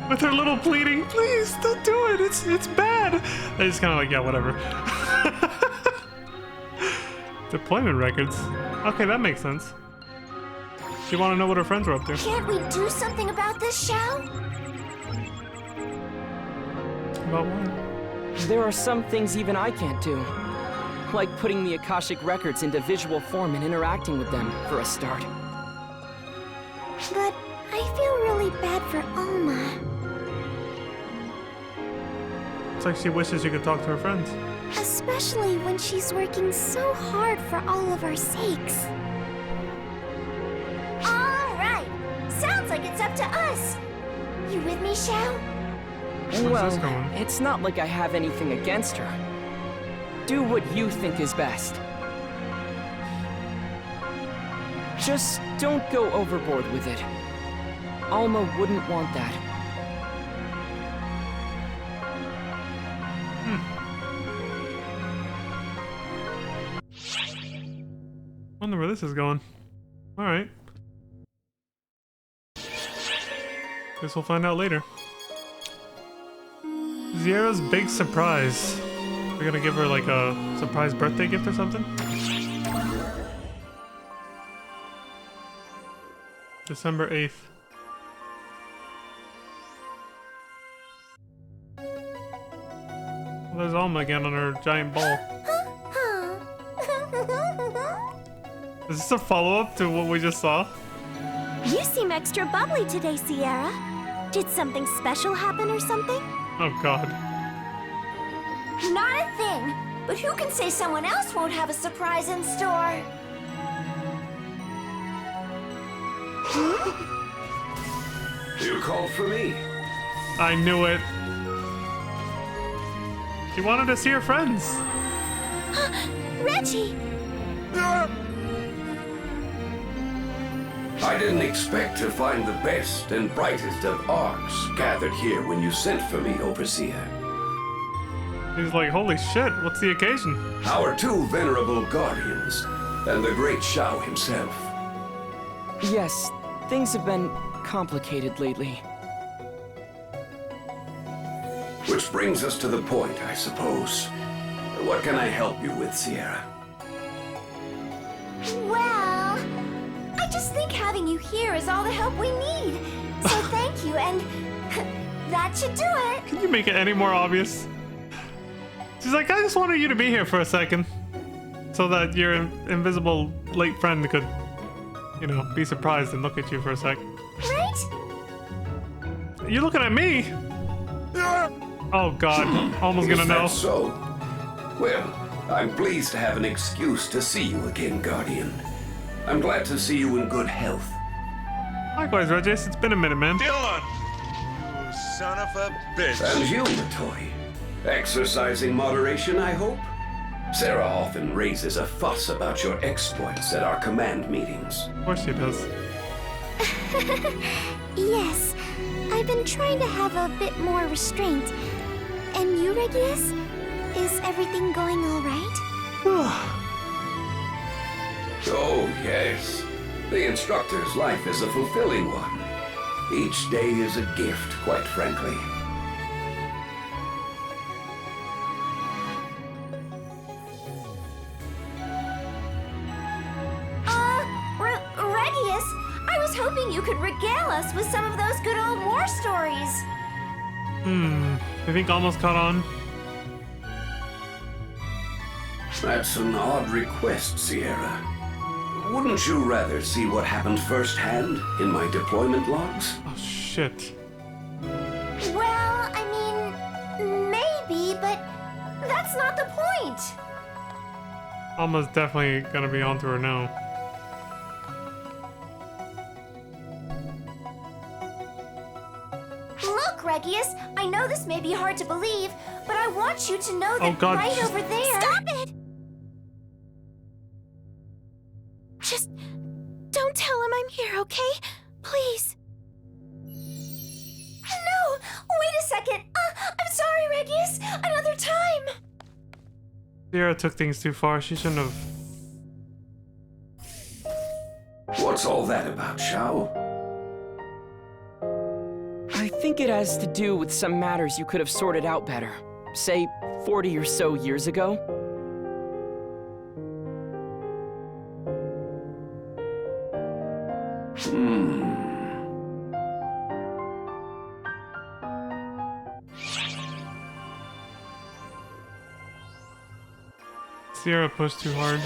With her little pleading, please don't do it. It's bad. They just kind of like, yeah, whatever. Deployment records. Okay, that makes sense. She want to know what her friends were up to. Can't we do something about this, Shao? About what? There are some things even I can't do. Like putting the Akashic records into visual form and interacting with them, for a start. But I feel really bad for Alma. It's like she wishes she could talk to her friends. Especially when she's working so hard for all of our sakes. All right. Sounds like it's up to us. You with me, Shao? Well, it's not like I have anything against her. Do what you think is best. Just don't go overboard with it. Alma wouldn't want that. wonder where this is going. Alright. Guess we'll find out later. Sierra's big surprise. We're gonna give her like a surprise birthday gift or something? December 8th. Well, there's Alma again on her giant ball. Is this a follow-up to what we just saw? You seem extra bubbly today, Sierra. Did something special happen or something? Oh god. Not a thing. But who can say someone else won't have a surprise in store? You called for me. I knew it. She wanted to see her friends. Reggie! I didn't expect to find the best and brightest of arcs gathered here when you sent for me, Overseer. He's like, holy shit, what's the occasion? Our two venerable guardians, and the great Shao himself. Yes, things have been complicated lately. Which brings us to the point, I suppose. What can I help you with, Sierra? Well, I just think having you here is all the help we need. So thank you, and that should do it. Can you make it any more obvious? She's like, I just wanted you to be here for a second. So that your invisible late friend could, you know, be surprised and look at you for a sec. Right? You're looking at me! Oh god, almost gonna know. Is that so? Well, I'm pleased to have an excuse to see you again, Guardian. I'm glad to see you in good health. Likewise, Regis, it's been a minute, man. Dylan! You son of a bitch. And you, Latoy. Exercising moderation, I hope? Sarah often raises a fuss about your exploits at our command meetings. Of course she does. Yes, I've been trying to have a bit more restraint. And you, Regius? Is everything going all right? Oh, yes. The instructor's life is a fulfilling one. Each day is a gift, quite frankly. Regius, I was hoping you could regale us with some of those good old war stories. I think almost caught on. That's an odd request, Sierra. Wouldn't you rather see what happened firsthand in my deployment logs? Oh, shit. Well, I mean, maybe, but that's not the point. Alma's definitely gonna be onto her now. Look, Regius, I know this may be hard to believe, but I want you to know that Oh, God. right over there... Stop it! Just don't tell him I'm here, okay? Please. No! Wait a second! I'm sorry, Regius! Another time! Sierra took things too far. She shouldn't have. What's all that about, Shao? I think it has to do with some matters you could have sorted out better. Say, 40 or so years ago. Sierra pushed too hard.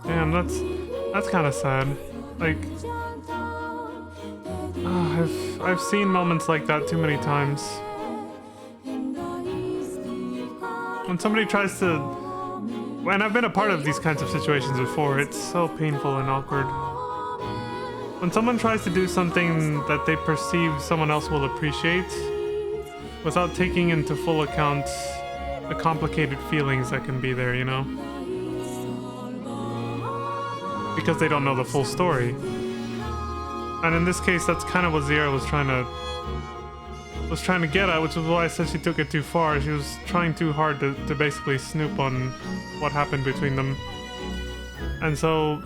Damn, that's kind of sad. Like, I've seen moments like that too many times. When somebody tries to, and I've been a part of these kinds of situations before, it's so painful and awkward. When someone tries to do something that they perceive someone else will appreciate, without taking into full account the complicated feelings that can be there, you know? Because they don't know the full story. And in this case, that's kind of what Zira was trying to get at, which is why I said she took it too far. She was trying too hard to basically snoop on what happened between them. And so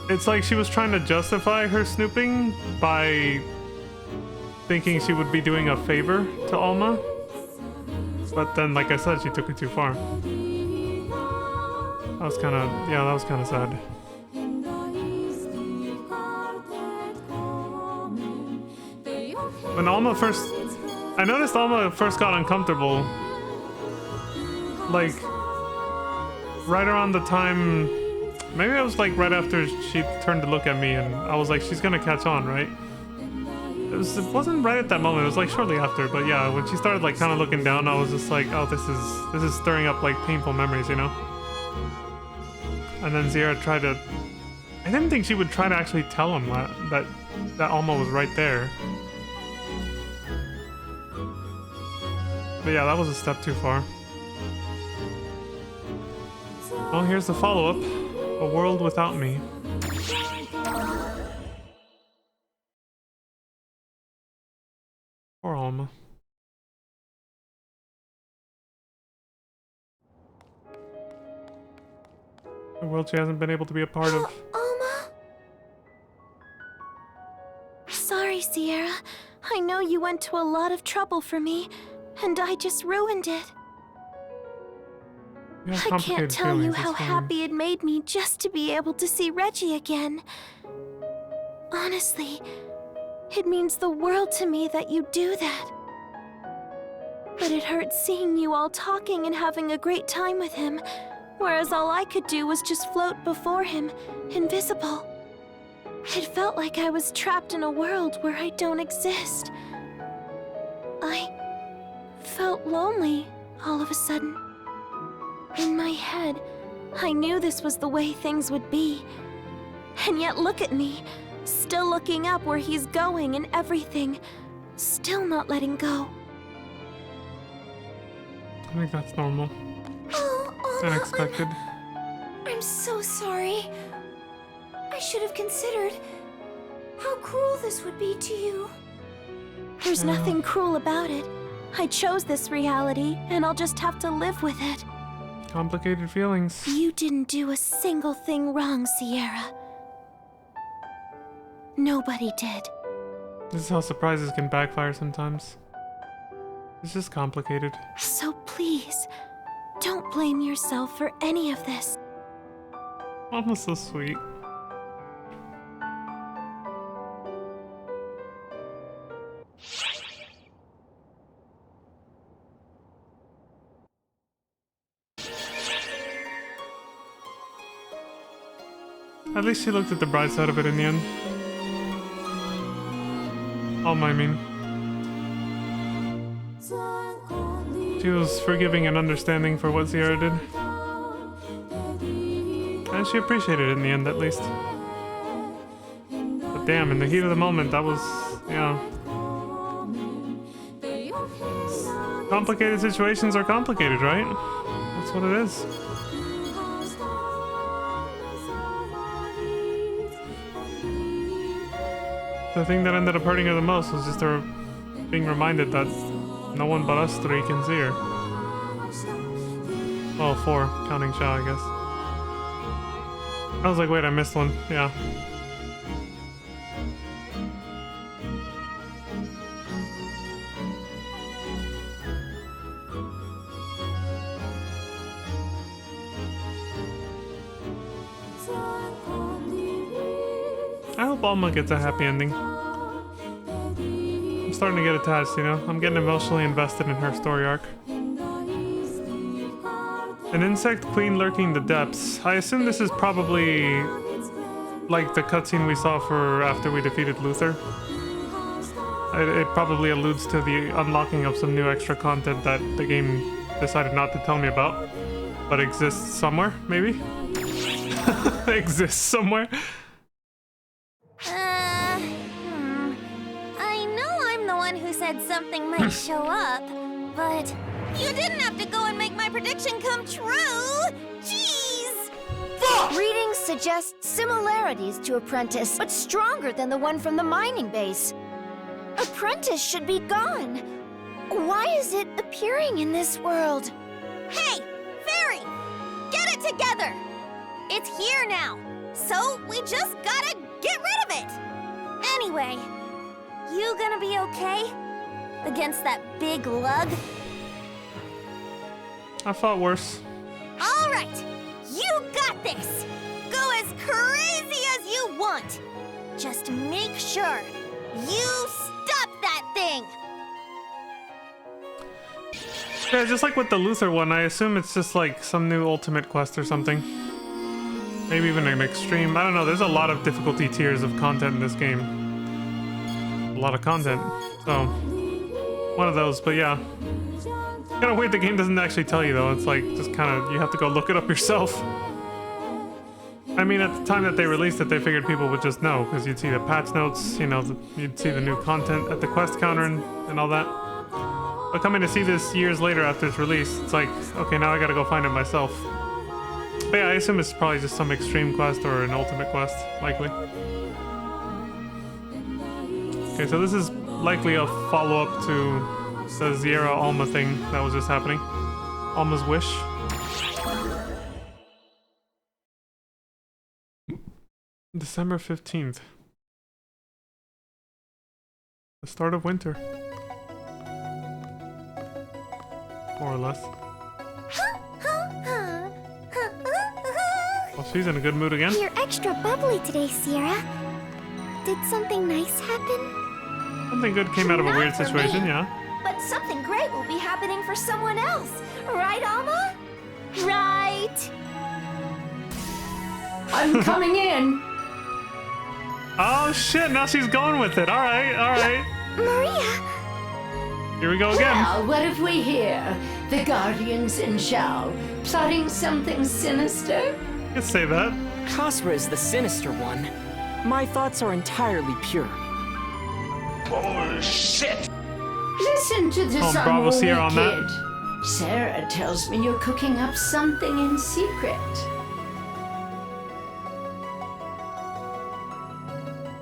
it's like she was trying to justify her snooping by thinking she would be doing a favor to Alma. But then, like I said, she took it too far. That was kind of, yeah, that was kind of sad. When Alma first, I noticed Alma first got uncomfortable, like, right around the time, maybe it was like right after she turned to look at me, and I was like, she's gonna catch on, right? It wasn't right at that moment, it was like shortly after, but yeah, when she started like kind of looking down, I was just like, oh, this is stirring up like painful memories, you know? And then Zira tried to, I didn't think she would try to actually tell him that Alma was right there. But yeah, that was a step too far. Well, here's the follow-up. A world without me. Poor Alma. A world she hasn't been able to be a part of. Alma? Sorry, Sierra. I know you went to a lot of trouble for me, and I just ruined it. I can't tell you how happy it made me just to be able to see Reggie again. Honestly, it means the world to me that you do that. But it hurts seeing you all talking and having a great time with him, whereas all I could do was just float before him, invisible. It felt like I was trapped in a world where I don't exist. I felt lonely all of a sudden. In my head, I knew this was the way things would be. And yet look at me, still looking up where he's going and everything, still not letting go. I think that's normal. Oh, Unexpected. I'm so sorry. I should have considered how cruel this would be to you. There's nothing cruel about it. I chose this reality, and I'll just have to live with it. Complicated feelings. You didn't do a single thing wrong, Sierra. Nobody did. This is how surprises can backfire sometimes. It's just complicated. So please, don't blame yourself for any of this. Almost so sweet. At least she looked at the bright side of it in the end. Alma, I mean. She was forgiving and understanding for what Sierra did. And she appreciated it in the end, at least. But damn, in the heat of the moment, that was, yeah. Complicated situations are complicated, right? That's what it is. The thing that ended up hurting her the most was just her being reminded that no one but us three can see her. Well, 4, counting Shaw, I guess. I was like, wait, I missed one. Yeah. I hope Alma gets a happy ending. I'm starting to get attached, you know? I'm getting emotionally invested in her story arc. An insect queen lurking the depths. I assume this is probably like the cutscene we saw for after we defeated Luther. It probably alludes to the unlocking of some new extra content that the game decided not to tell me about, but exists somewhere, maybe? Exists somewhere? I know I'm the one who said something might show up, but you didn't have to go and make my prediction come true! Jeez! fuck? Readings suggest similarities to Apprentice, but stronger than the one from the mining base. Apprentice should be gone. Why is it appearing in this world? Hey, Fairy! Get it together! It's here now, so we just gotta get rid of it! Anyway, you gonna be okay? Against that big lug? I fought worse. All right, you got this! Go as crazy as you want! Just make sure you stop that thing! Yeah, just like with the Luther one, I assume it's just like some new ultimate quest or something. Maybe even an extreme. I don't know, there's a lot of difficulty tiers of content in this game. A lot of content. So, one of those, but yeah. Kind of weird the game doesn't actually tell you though. It's like, just kind of, you have to go look it up yourself. I mean, at the time that they released it, they figured people would just know, because you'd see the patch notes, you know, you'd see the new content at the quest counter and all that. But coming to see this years later after its release, it's like, okay, now I gotta go find it myself. But yeah, I assume it's probably just some extreme quest or an ultimate quest, likely. Okay, so this is likely a follow-up to the Sierra Alma thing that was just happening. Alma's Wish. December 15th. The start of winter. More or less. Well, she's in a good mood again. You're extra bubbly today, Sierra. Did something nice happen? Something good came out of a Not weird for situation, me. yeah. But something great will be happening for someone else. Right, Alma? Right. I'm coming in. Oh shit, now she's going with it. Alright, alright. Maria! Here we go again. Well, what have we here? The Guardians in Shao, plotting something sinister? Let's say that. Prospera is the sinister one. My thoughts are entirely pure. Bullshit! Listen to this Oh, bravo, Sierra, on that. kid. Sarah tells me you're cooking up something in secret.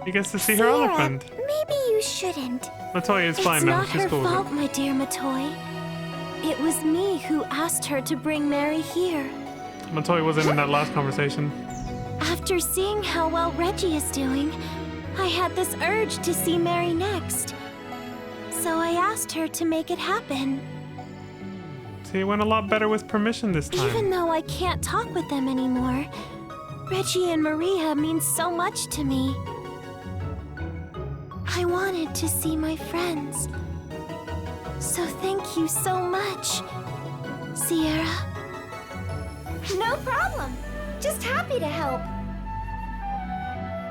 You gets to see her other friend. Maybe you shouldn't. Matoya is fine now. It's She's not cool her with fault, my dear Matoy. It was me who asked her to bring Mary here. it. Matoya wasn't in that last conversation. After seeing how well Reggie is doing, I had this urge to see Mary next. So I asked her to make it happen. See, it went a lot better with permission this time. Even though I can't talk with them anymore, Reggie and Maria mean so much to me. I wanted to see my friends. So thank you so much, Sierra. No problem. Just happy to help.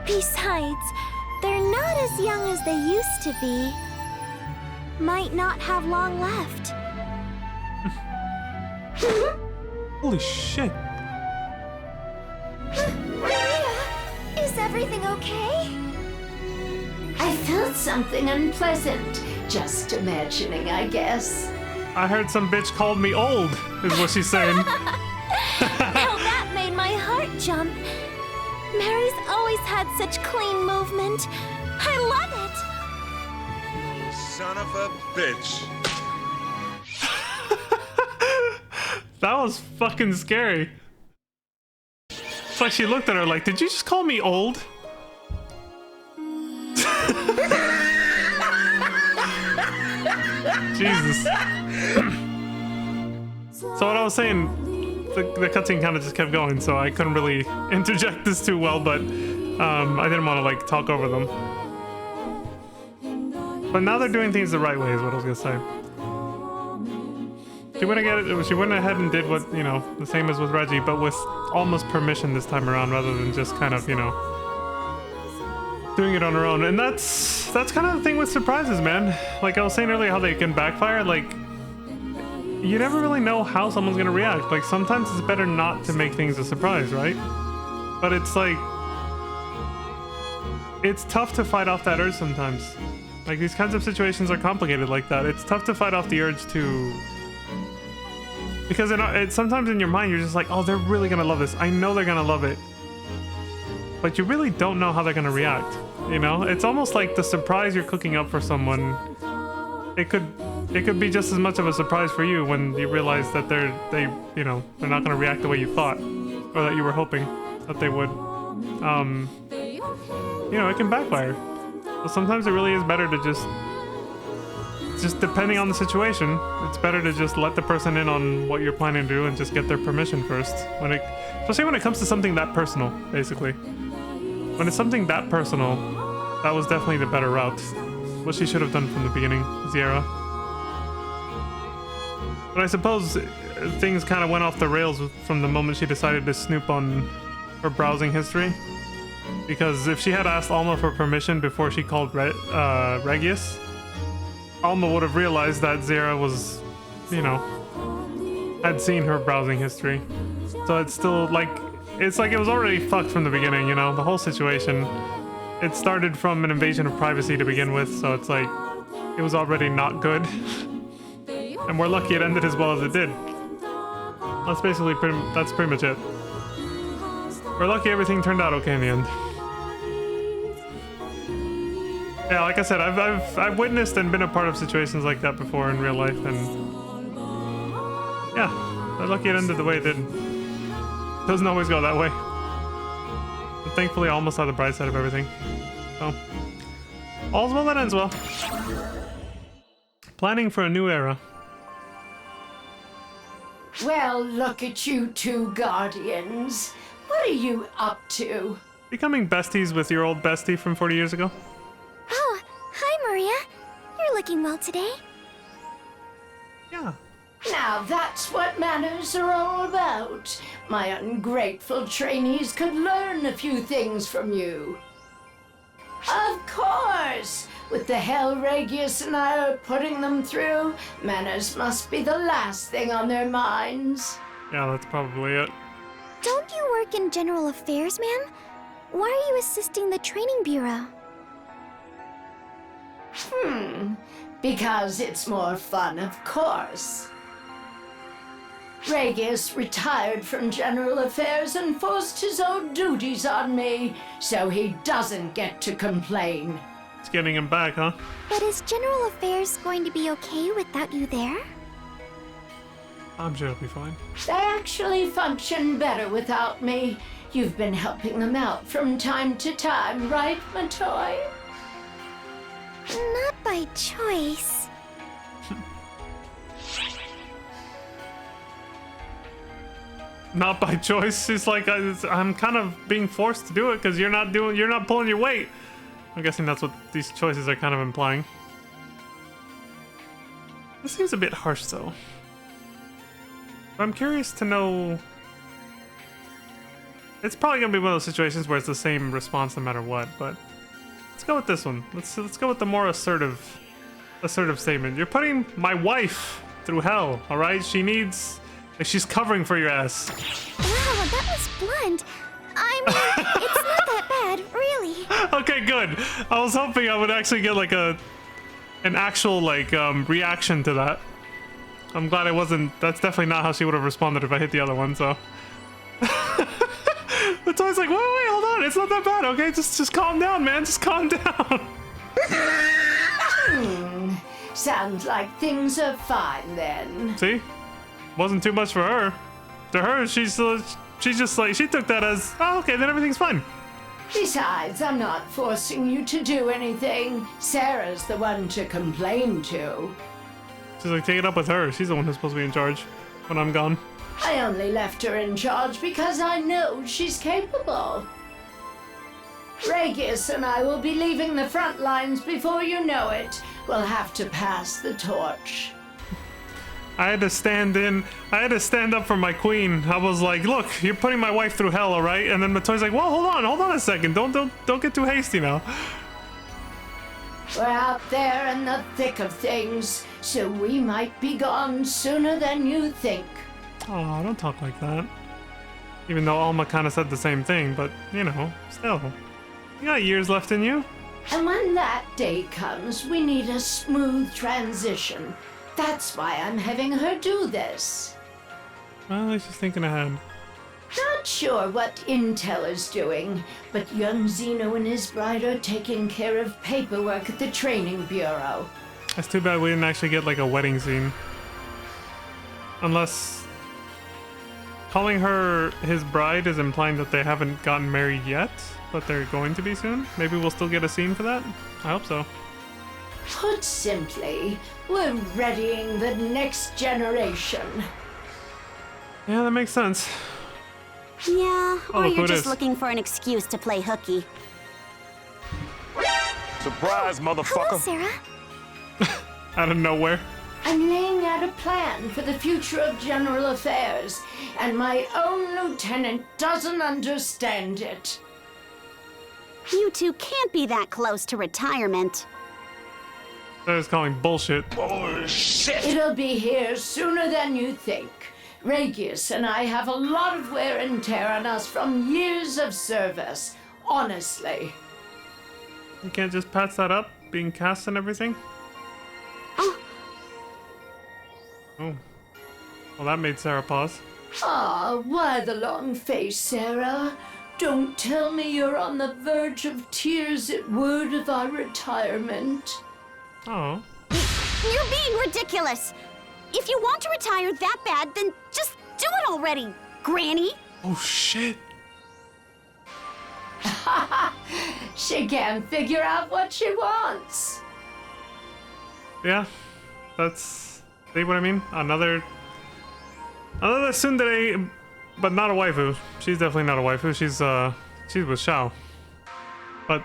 Besides, they're not as young as they used to be. Might not have long left. Holy shit. Maria, is everything okay? I felt something unpleasant. Just imagining, I guess. I heard some bitch called me old, is what she's saying. Now that made my heart jump. Mary's always had such clean movement. I love it. Son of a bitch. That was fucking scary. It's like she looked at her like, did you just call me old? Jesus. So what I was saying, the cutscene kind of just kept going, so I couldn't really interject this too well, but I didn't want to like talk over them. But now they're doing things the right way is what I was gonna say. She went ahead and did what, you know, the same as with Reggie, but with almost permission this time around rather than just kind of, you know, doing it on her own. And that's kind of the thing with surprises, man. Like I was saying earlier, how they can backfire. Like, you never really know how someone's gonna react. Like, sometimes it's better not to make things a surprise, right? But it's like, it's tough to fight off that urge sometimes. Like, these kinds of situations are complicated like that. It's tough to fight off the urge to Because sometimes in your mind you're just like, oh, they're really gonna love this. I know they're gonna love it. But you really don't know how they're gonna react. You know, it's almost like the surprise you're cooking up for someone. It could be just as much of a surprise for you when you realize that they're not gonna react the way you thought, or that you were hoping that they would. It can backfire. So sometimes it really is better to just depending on the situation, it's better to just let the person in on what you're planning to do and just get their permission first. Especially when it comes to something that personal, basically. When it's something that personal, that was definitely the better route. What she should have done from the beginning, Sierra. But I suppose things kind of went off the rails from the moment she decided to snoop on her browsing history. Because if she had asked Alma for permission before she called Regius, Alma would have realized that Sierra was, had seen her browsing history. So it's still it's like it was already fucked from the beginning, the whole situation. It started from an invasion of privacy to begin with, so it's like, it was already not good. And we're lucky it ended as well as it did. That's pretty much it. We're lucky everything turned out okay in the end. Yeah, like I said, I've witnessed and been a part of situations like that before in real life, and yeah, we're lucky it ended the way it did. It doesn't always go that way. But thankfully, I almost saw the bright side of everything. So, all's well that ends well. Planning for a new era. Well, look at you two Guardians. What are you up to? Becoming besties with your old bestie from 40 years ago. Oh, hi, Maria. You're looking well today. Yeah. Now that's what manners are all about. My ungrateful trainees could learn a few things from you. Of course! With the hell Regius and I are putting them through, manners must be the last thing on their minds. Yeah, that's probably it. Don't you work in General Affairs, ma'am? Why are you assisting the Training Bureau? Because it's more fun, of course. Regius retired from General Affairs and forced his own duties on me, so he doesn't get to complain. It's getting him back, huh? But is General Affairs going to be okay without you there? I'm sure it'll be fine. They actually function better without me. You've been helping them out from time to time, right, Matoy? Not by choice. Not by choice. It's like I'm kind of being forced to do it because you're not pulling your weight. I'm guessing that's what these choices are kind of implying. This seems a bit harsh, though. I'm curious to know. It's probably gonna be one of those situations where it's the same response no matter what, but let's go with this one. Let's go with the more assertive statement. You're putting my wife through hell, all right? She's covering for your ass. Wow, that was blunt. I mean, it's not that bad, really. Okay, good. I was hoping I would actually get like an actual reaction to that. I'm glad it wasn't. That's definitely not how she would have responded if I hit the other one. So it's always like, wait, hold on. It's not that bad. Okay, just calm down, man. Just calm down. Sounds like things are fine then. See, wasn't too much for her. To her, she's just like, she took that as, oh, okay, then everything's fine. Besides, I'm not forcing you to do anything. Sarah's the one to complain to. She's like, take it up with her. She's the one who's supposed to be in charge when I'm gone. I only left her in charge because I know she's capable. Regius and I will be leaving the front lines before you know it. We'll have to pass the torch. I had to stand up for my queen. I was like, look, you're putting my wife through hell, all right? And then Matoy's like, well, hold on a second. Don't get too hasty now. We're out there in the thick of things, so we might be gone sooner than you think. Oh, don't talk like that. Even though Alma kind of said the same thing, but, still. You got years left in you. And when that day comes, we need a smooth transition. That's why I'm having her do this. Well, at least she's thinking ahead. Not sure what Intel is doing, but young Zeno and his bride are taking care of paperwork at the training bureau. That's too bad we didn't actually get like a wedding scene. Unless calling her his bride is implying that they haven't gotten married yet, but they're going to be soon. Maybe we'll still get a scene for that? I hope so. Put simply, we're readying the next generation. Yeah, that makes sense. Yeah, Oh, or look who you're it just is. looking for an excuse to play hooky. Surprise, motherfucker. Hello, Sarah. Out of nowhere. I'm laying out a plan for the future of general affairs, and my own lieutenant doesn't understand it. You two can't be that close to retirement. That is calling bullshit. Bullshit. It'll be here sooner than you think. Regius and I have a lot of wear and tear on us from years of service, honestly. You can't just patch that up, being cast and everything? Oh. Well, that made Sarah pause. Ah, why the long face, Sarah? Don't tell me you're on the verge of tears at word of our retirement. Oh. You're being ridiculous. If you want to retire that bad, then just do it already, Granny. Oh, shit. She can't figure out what she wants. Yeah, that's... See what I mean? Another tsundere, but not a waifu. She's definitely not a waifu. She's with Shao. But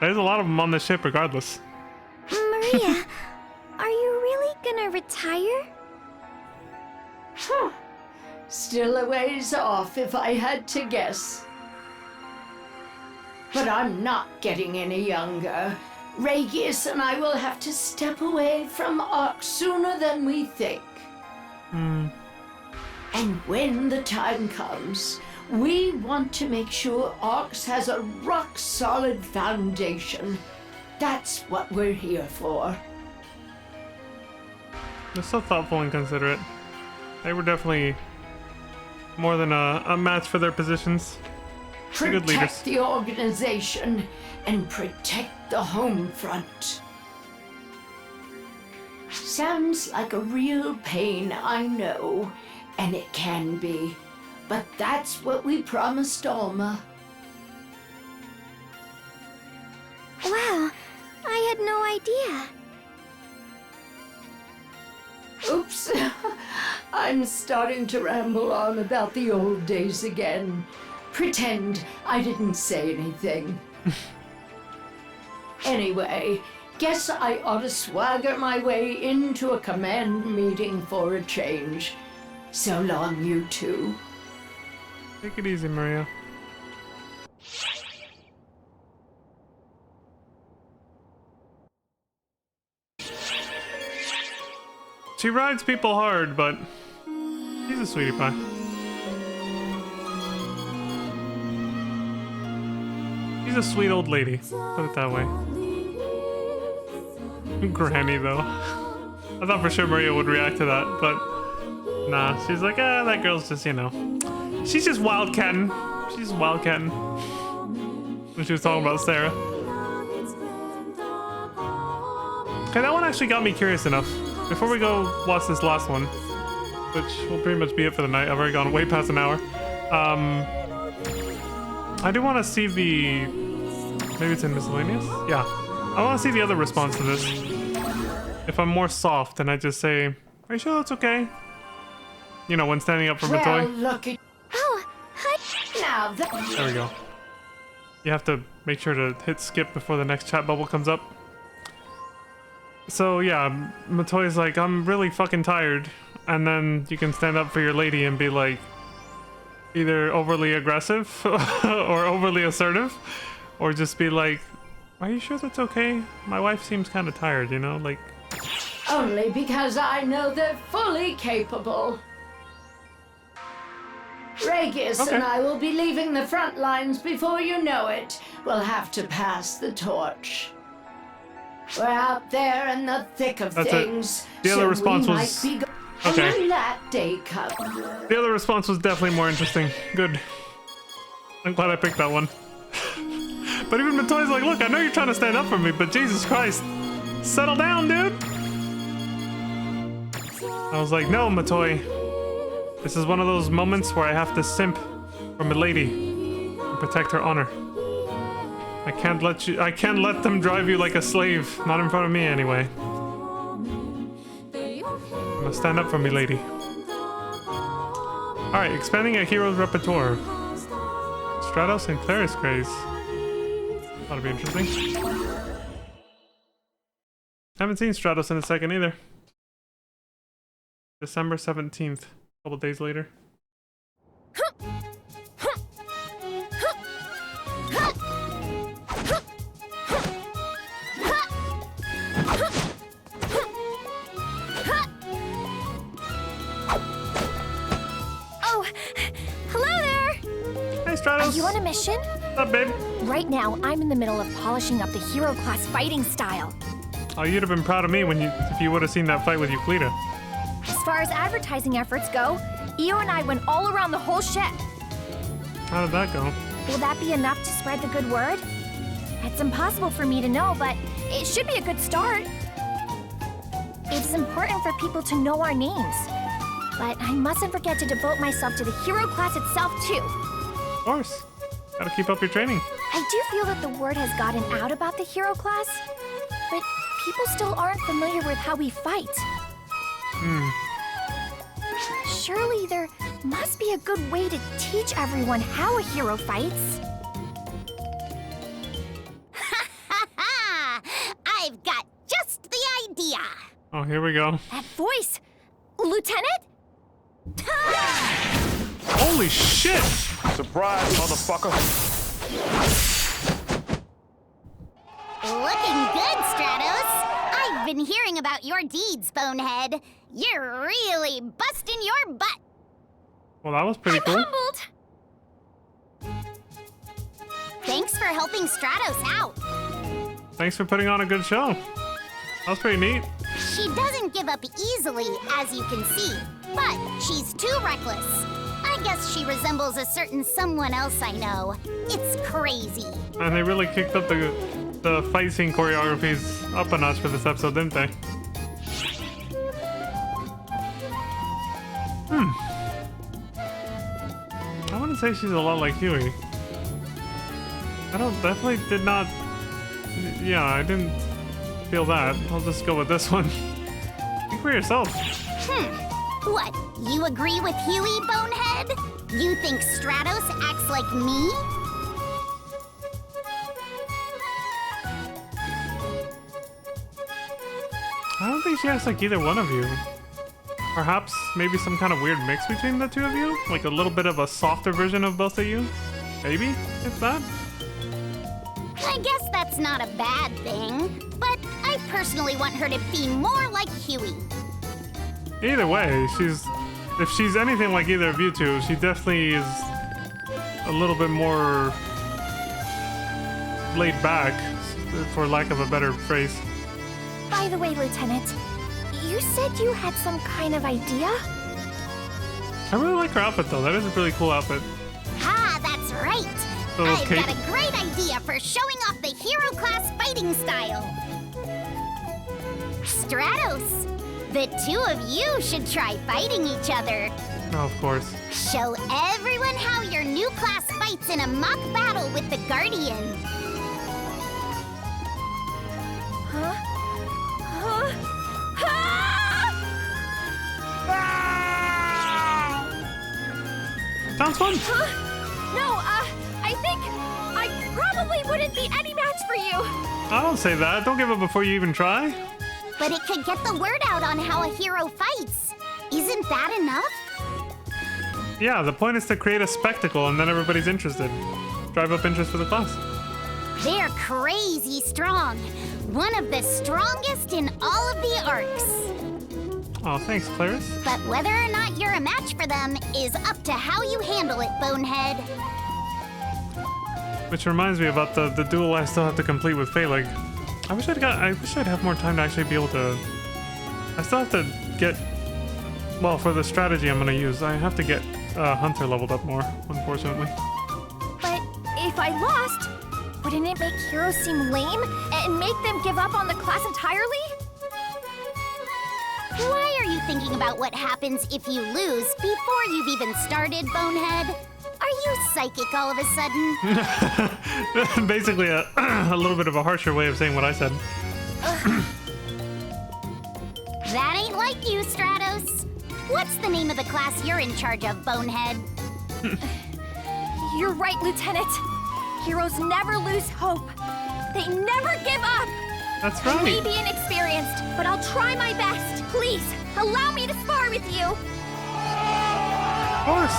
there's a lot of them on the ship regardless. Maria, are you really gonna retire? Huh. Still a ways off if I had to guess. But I'm not getting any younger. Regius and I will have to step away from Ark sooner than we think. And when the time comes, we want to make sure Arx has a rock-solid foundation. That's what we're here for. They're so thoughtful and considerate. They were definitely more than a match for their positions. They're good leaders. Protect the organization and protect the home front. Sounds like a real pain, I know, and it can be, but that's what we promised Alma. Wow, I had no idea. Oops, I'm starting to ramble on about the old days again. Pretend I didn't say anything. Anyway, guess I ought to swagger my way into a command meeting for a change. So long, you two. Take it easy, Maria. She rides people hard, but she's a sweetie pie. She's a sweet old lady, put it that way. Granny, though. I thought for sure Maria would react to that, but nah, she's like, that girl's just, you know. She's just wildcatting. She's wildcatting. When she was talking about Sarah. Okay, that one actually got me curious enough. Before we go watch this last one, which will pretty much be it for the night. I've already gone way past an hour. I do want to see the... Maybe it's in miscellaneous? Yeah. I want to see the other response to this. If I'm more soft and I just say, are you sure that's okay? You know, when standing up for Well, Matoi. look at... Oh, hi. Now that... There we go. You have to make sure to hit skip before the next chat bubble comes up. So yeah, Matoi's like, I'm really fucking tired. And then you can stand up for your lady and be like, either overly aggressive or overly assertive. Or just be like, are you sure that's okay? My wife seems kind of tired, you know? Like... Only because I know they're fully capable. Regius Okay. and I will be leaving the front lines before you know it. We'll have to pass the torch. We're out there in the thick of That's it. things. The other so response we was might be And Okay. when that day comes. The other response was definitely more interesting. Good. I'm glad I picked that one. But even Matoi's like, look, I know you're trying to stand up for me, but Jesus Christ. Settle down, dude. I was like, no, Matoi. This is one of those moments where I have to simp for Milady and protect her honor. I can't let them drive you like a slave. Not in front of me, anyway. I must stand up for Milady. Alright, expanding a hero's repertoire. Stratos and Claris Grace. That'll be interesting. Haven't seen Stratos in a second either. December 17th. A couple days later. Oh, hello there! Hey, Stratos. Are you on a mission? What's up, babe? Right now, I'm in the middle of polishing up the hero class fighting style. Oh, you'd have been proud of me if you would have seen that fight with Euclida. As far as advertising efforts go, Io and I went all around the whole shed. How did that go? Will that be enough to spread the good word? It's impossible for me to know, but it should be a good start. It's important for people to know our names. But I mustn't forget to devote myself to the hero class itself, too. Of course. Gotta keep up your training. I do feel that the word has gotten out about the hero class, but people still aren't familiar with how we fight. Surely there must be a good way to teach everyone how a hero fights. I've got just the idea. Oh, here we go. That voice! Lieutenant? Holy shit! Surprise, motherfucker. Looking good, Stratos. I've been hearing about your deeds, Bonehead. You're really busting your butt. Well, that was pretty cool. Humbled! Thanks for helping Stratos out. Thanks for putting on a good show. That was pretty neat. She doesn't give up easily, as you can see, but she's too reckless. I guess she resembles a certain someone else I know. It's crazy. And they really kicked up the fight scene choreographies up a notch for this episode, didn't they? I wouldn't say she's a lot like Huey. Definitely did not... Yeah, I didn't feel that. I'll just go with this one. Think for yourself. What, you agree with Huey, Bonehead? You think Stratos acts like me? I don't think she acts like either one of you. Perhaps maybe some kind of weird mix between the two of you? Like a little bit of a softer version of both of you? Maybe, if that? I guess that's not a bad thing, but I personally want her to be more like Huey. Either way, if she's anything like either of you two, she definitely is a little bit more laid back, for lack of a better phrase. By the way, Lieutenant, you said you had some kind of idea? I really like her outfit though. That is a really cool outfit. Ah, that's right. Little I've cape. got a great idea for showing off the hero class fighting style. Stratos, the two of you should try fighting each other. Oh, of course. Show everyone how your new class fights in a mock battle with the Guardian. Huh? Huh? Sounds fun. Huh? No, I think I probably wouldn't be any match for you. I don't say that. Don't give up before you even try. But it could get the word out on how a hero fights. Isn't that enough? Yeah, the point is to create a spectacle and then everybody's interested. Drive up interest for the class. They're crazy strong. One of the strongest in all of the arcs. Oh, thanks, Clarice. But whether or not you're a match for them is up to how you handle it, Bonehead. Which reminds me about the duel I still have to complete with Phaleg. I wish I'd have more time to actually be able to... I still have to get well, for the strategy I'm gonna use, I have to get Hunter leveled up more, unfortunately. But if I lost, wouldn't it make heroes seem lame and make them give up on the class entirely? Why are you thinking about what happens if you lose before you've even started, Bonehead? Are you psychic all of a sudden? Basically, a little bit of a harsher way of saying what I said. That ain't like you, Stratos. What's the name of the class you're in charge of, Bonehead? You're right, Lieutenant. Heroes never lose hope. They never give up. That's I right. may be inexperienced, but I'll try my best. Please, allow me to spar with you. Of course.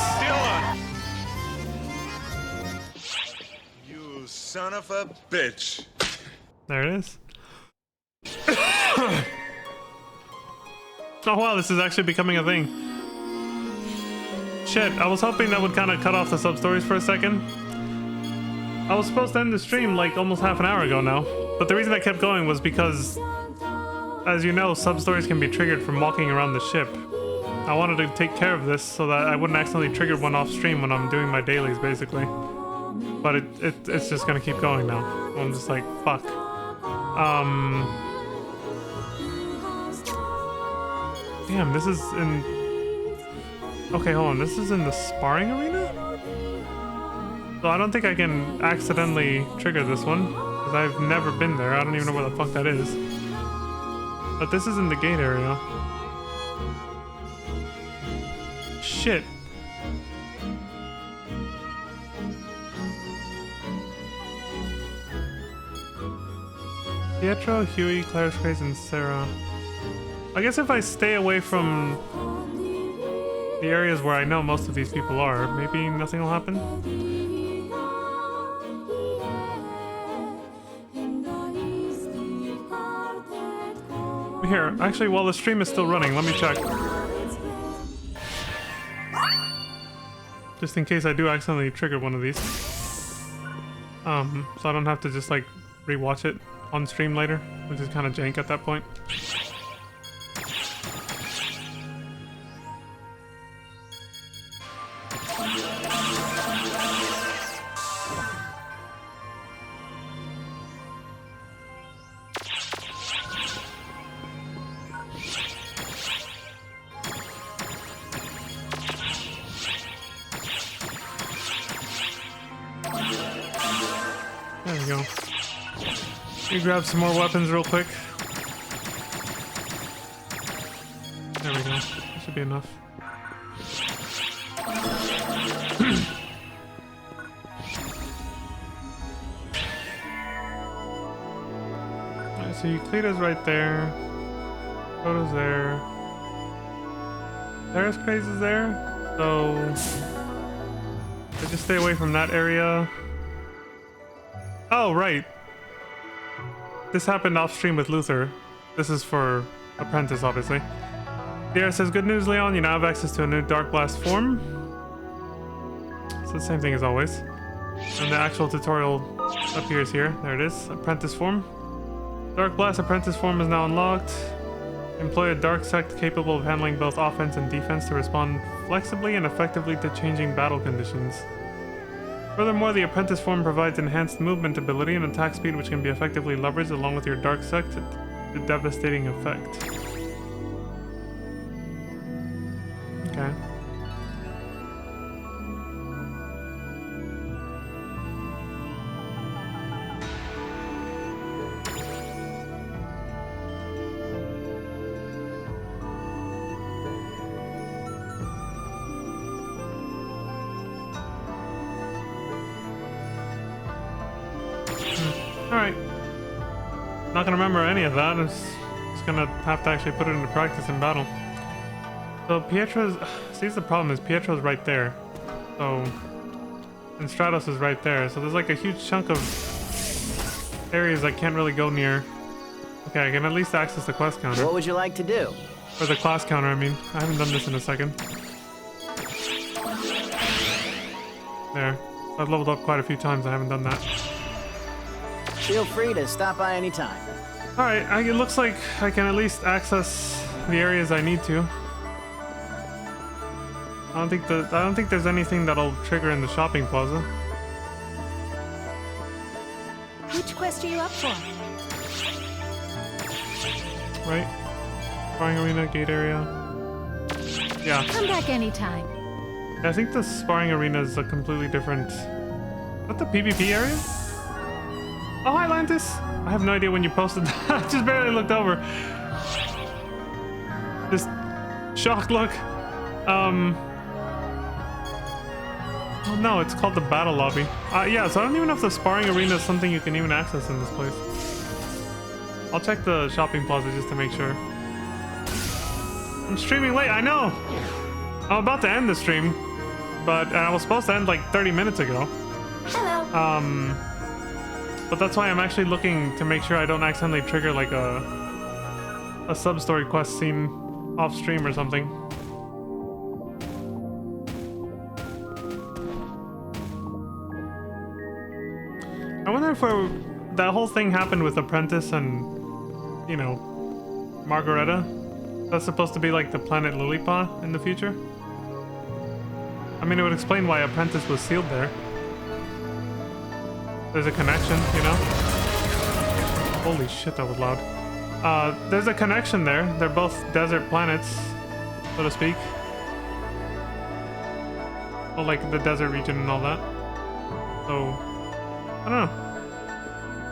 You son of a bitch. There it is. Oh wow, this is actually becoming a thing. Shit, I was hoping that would kind of cut off the sub-stories for a second. I was supposed to end the stream like almost half an hour ago now, but the reason I kept going was because, as you know, sub-stories can be triggered from walking around the ship. I wanted to take care of this so that I wouldn't accidentally trigger one off stream when I'm doing my dailies, basically. But it's just gonna keep going now. I'm just like, fuck. Damn, this is in... Okay, hold on. This is in the sparring arena? So I don't think I can accidentally trigger this one, because I've never been there. I don't even know where the fuck that is. But this is in the gate area. Shit. Pietro, Huey, Claire's Grace, and Sarah. I guess if I stay away from the areas where I know most of these people are, maybe nothing will happen. Here, actually, while the stream is still running, let me check. Just in case I do accidentally trigger one of these. So I don't have to just like rewatch it on stream later, which is kind of jank at that point. There we go. You grab some more weapons real quick. There we go. That should be enough. Alright, so Euclida's right there. Photo's there. There's Craze is there. So I just stay away from that area. Oh, right. This happened off stream with Luther. This is for Apprentice, obviously. Sierra says, good news, Leon. You now have access to a new Dark Blast form. It's the same thing as always. And the actual tutorial appears here. There it is. Apprentice form. Dark Blast Apprentice form is now unlocked. Employ a Dark Sect capable of handling both offense and defense to respond flexibly and effectively to changing battle conditions. Furthermore, the Apprentice form provides enhanced movement ability and attack speed which can be effectively leveraged along with your Dark Sect to devastating effect. Okay. Alright. Not gonna remember any of that. I'm just gonna have to actually put it into practice in battle. So Pietro's... See, the problem is Pietro's right there. So... And Stratos is right there. So there's like a huge chunk of areas I can't really go near. Okay, I can at least access the quest counter. What would you like to do? Or the class counter, I mean. I haven't done this in a second. There. I've leveled up quite a few times. I haven't done that. Feel free to stop by anytime. Alright, it looks like I can at least access the areas I need to. I don't think there's anything that'll trigger in the shopping plaza. Which quest are you up for? Right? Sparring arena, gate area. Yeah. Come back anytime. I think the sparring arena is a completely different... Is that the PvP area? Oh, hi, Lantis! I have no idea when you posted that. I just barely looked over. Just shocked look. Oh no, it's called the battle lobby. Yeah, so I don't even know if the sparring arena is something you can even access in this place. I'll check the shopping plaza just to make sure. I'm streaming late, I know! I'm about to end the stream, but I was supposed to end like 30 minutes ago. Hello. But that's why I'm actually looking to make sure I don't accidentally trigger like a sub-story quest scene off stream or something. I wonder if that whole thing happened with Apprentice and, you know, Margareta. That's supposed to be like the planet Lilipa in the future. I mean, it would explain why Apprentice was sealed there. There's a connection, you know? Holy shit, that was loud. There's a connection there. They're both desert planets, so to speak. Well, like the desert region and all that. So, I don't know.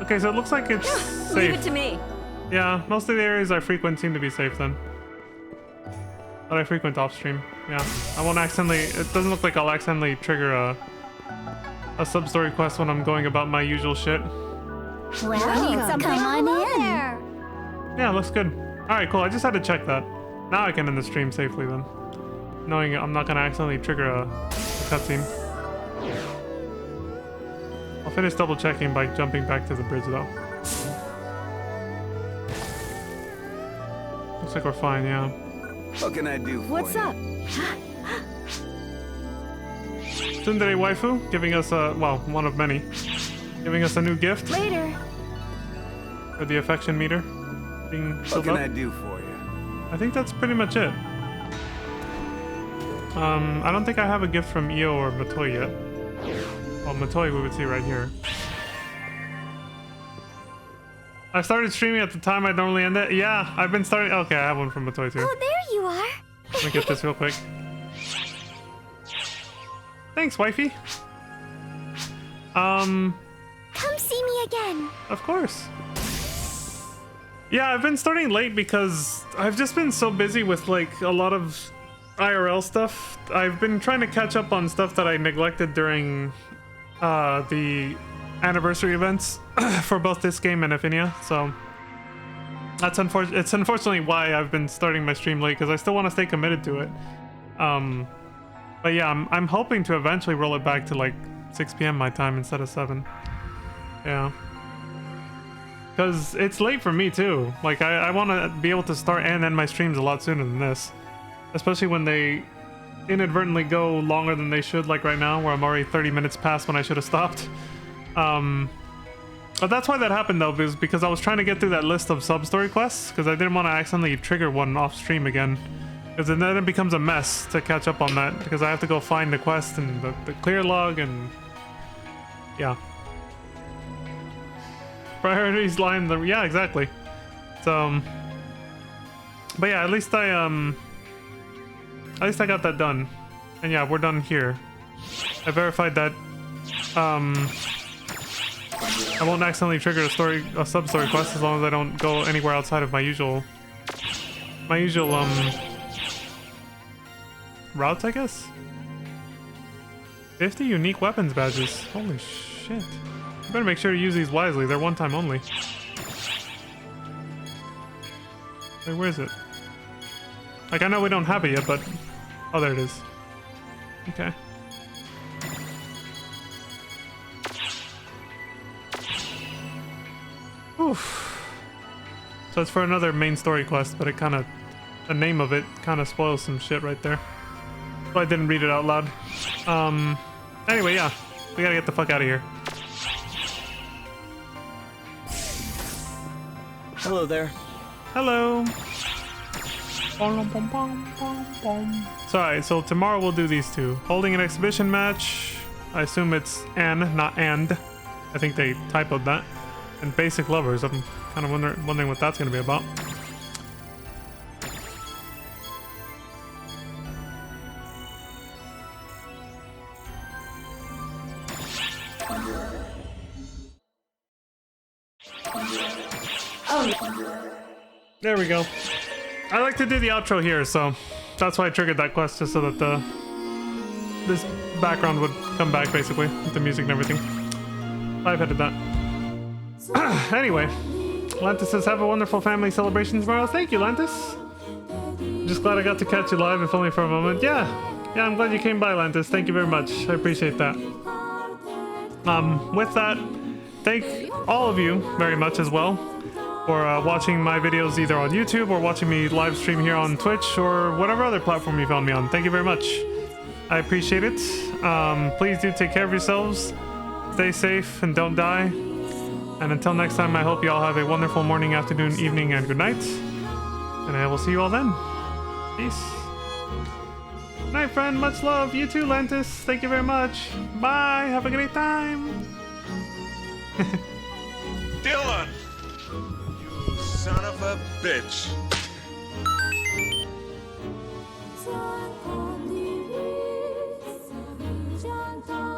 Okay, so it looks like it's safe. Leave it to me. Yeah, most of the areas I frequent seem to be safe then. But I frequent off stream. Yeah, I won't accidentally. It doesn't look like I'll accidentally trigger a sub-story quest when I'm going about my usual shit. Well, come on in. Yeah, looks good. Alright, cool. I just had to check that. Now I can end the stream safely then. Knowing I'm not gonna accidentally trigger a cutscene. I'll finish double checking by jumping back to the bridge though. Looks like we're fine, yeah. What can I do for What's you? up? Tsundere waifu giving us a, well, one of many. Giving us a new gift. Later. For the affection meter. Being What filled can up. I do for you? I think that's pretty much it. I don't think I have a gift from Io or Matoi yet. Well, Matoi we would see right here. I started streaming at the time I normally end it. Yeah, I've been starting. Okay, I have one from Matoi too. Oh, there you are. Let me get this real quick. Thanks, wifey. Come see me again. Of course. Yeah, I've been starting late because I've just been so busy with like a lot of IRL stuff. I've been trying to catch up on stuff that I neglected during the anniversary events for both this game and Affinia, so that's unfortunate. It's unfortunately why I've been starting my stream late, because I still want to stay committed to it. But yeah, I'm hoping to eventually roll it back to like 6 p.m. my time instead of 7. Yeah. Because it's late for me too. Like, I want to be able to start and end my streams a lot sooner than this. Especially when they inadvertently go longer than they should, like right now, where I'm already 30 minutes past when I should have stopped. But that's why that happened though, because I was trying to get through that list of sub-story quests, because I didn't want to accidentally trigger one off stream again. Because then it becomes a mess to catch up on that, because I have to go find the quest and the clear log and... yeah. Priorities lie in the... yeah, exactly. So... but yeah, at least I got that done. And yeah, we're done here. I verified that I won't accidentally trigger a sub-story quest as long as I don't go anywhere outside of my usual routes, I guess. 50 unique weapons badges. Holy shit. You better make sure to use these wisely. They're one time only. Wait, where is it? Like, I know we don't have it yet, but... oh, there it is. Okay. Oof. So it's for another main story quest, but it kind of... the name of it kind of spoils some shit right there. So I didn't read it out loud. Anyway, yeah. We gotta get the fuck out of here. Hello there. Hello. So, alright, so tomorrow we'll do these two. Holding an exhibition match. I assume it's an, not and. I think they typoed that. And basic lovers. I'm kind of wondering what that's going to be about. There we go. I like to do the outro here, so that's why I triggered that quest, just so that this background would come back, basically, with the music and everything. Live-headed that. Anyway, Lantis says, have a wonderful family celebration tomorrow. Thank you, Lantis. Just glad I got to catch you live, if only for a moment. Yeah, I'm glad you came by, Lantis. Thank you very much. I appreciate that. With that, thank all of you very much as well for watching my videos either on YouTube or watching me live stream here on Twitch or whatever other platform you found me on. Thank you very much. I appreciate it. Please do take care of yourselves. Stay safe and don't die. And until next time, I hope you all have a wonderful morning, afternoon, evening, and good night. And I will see you all then. Peace. Night, friend. Much love. You too, Lantis. Thank you very much. Bye. Have a great time. Dylan! You son of a bitch. J'entends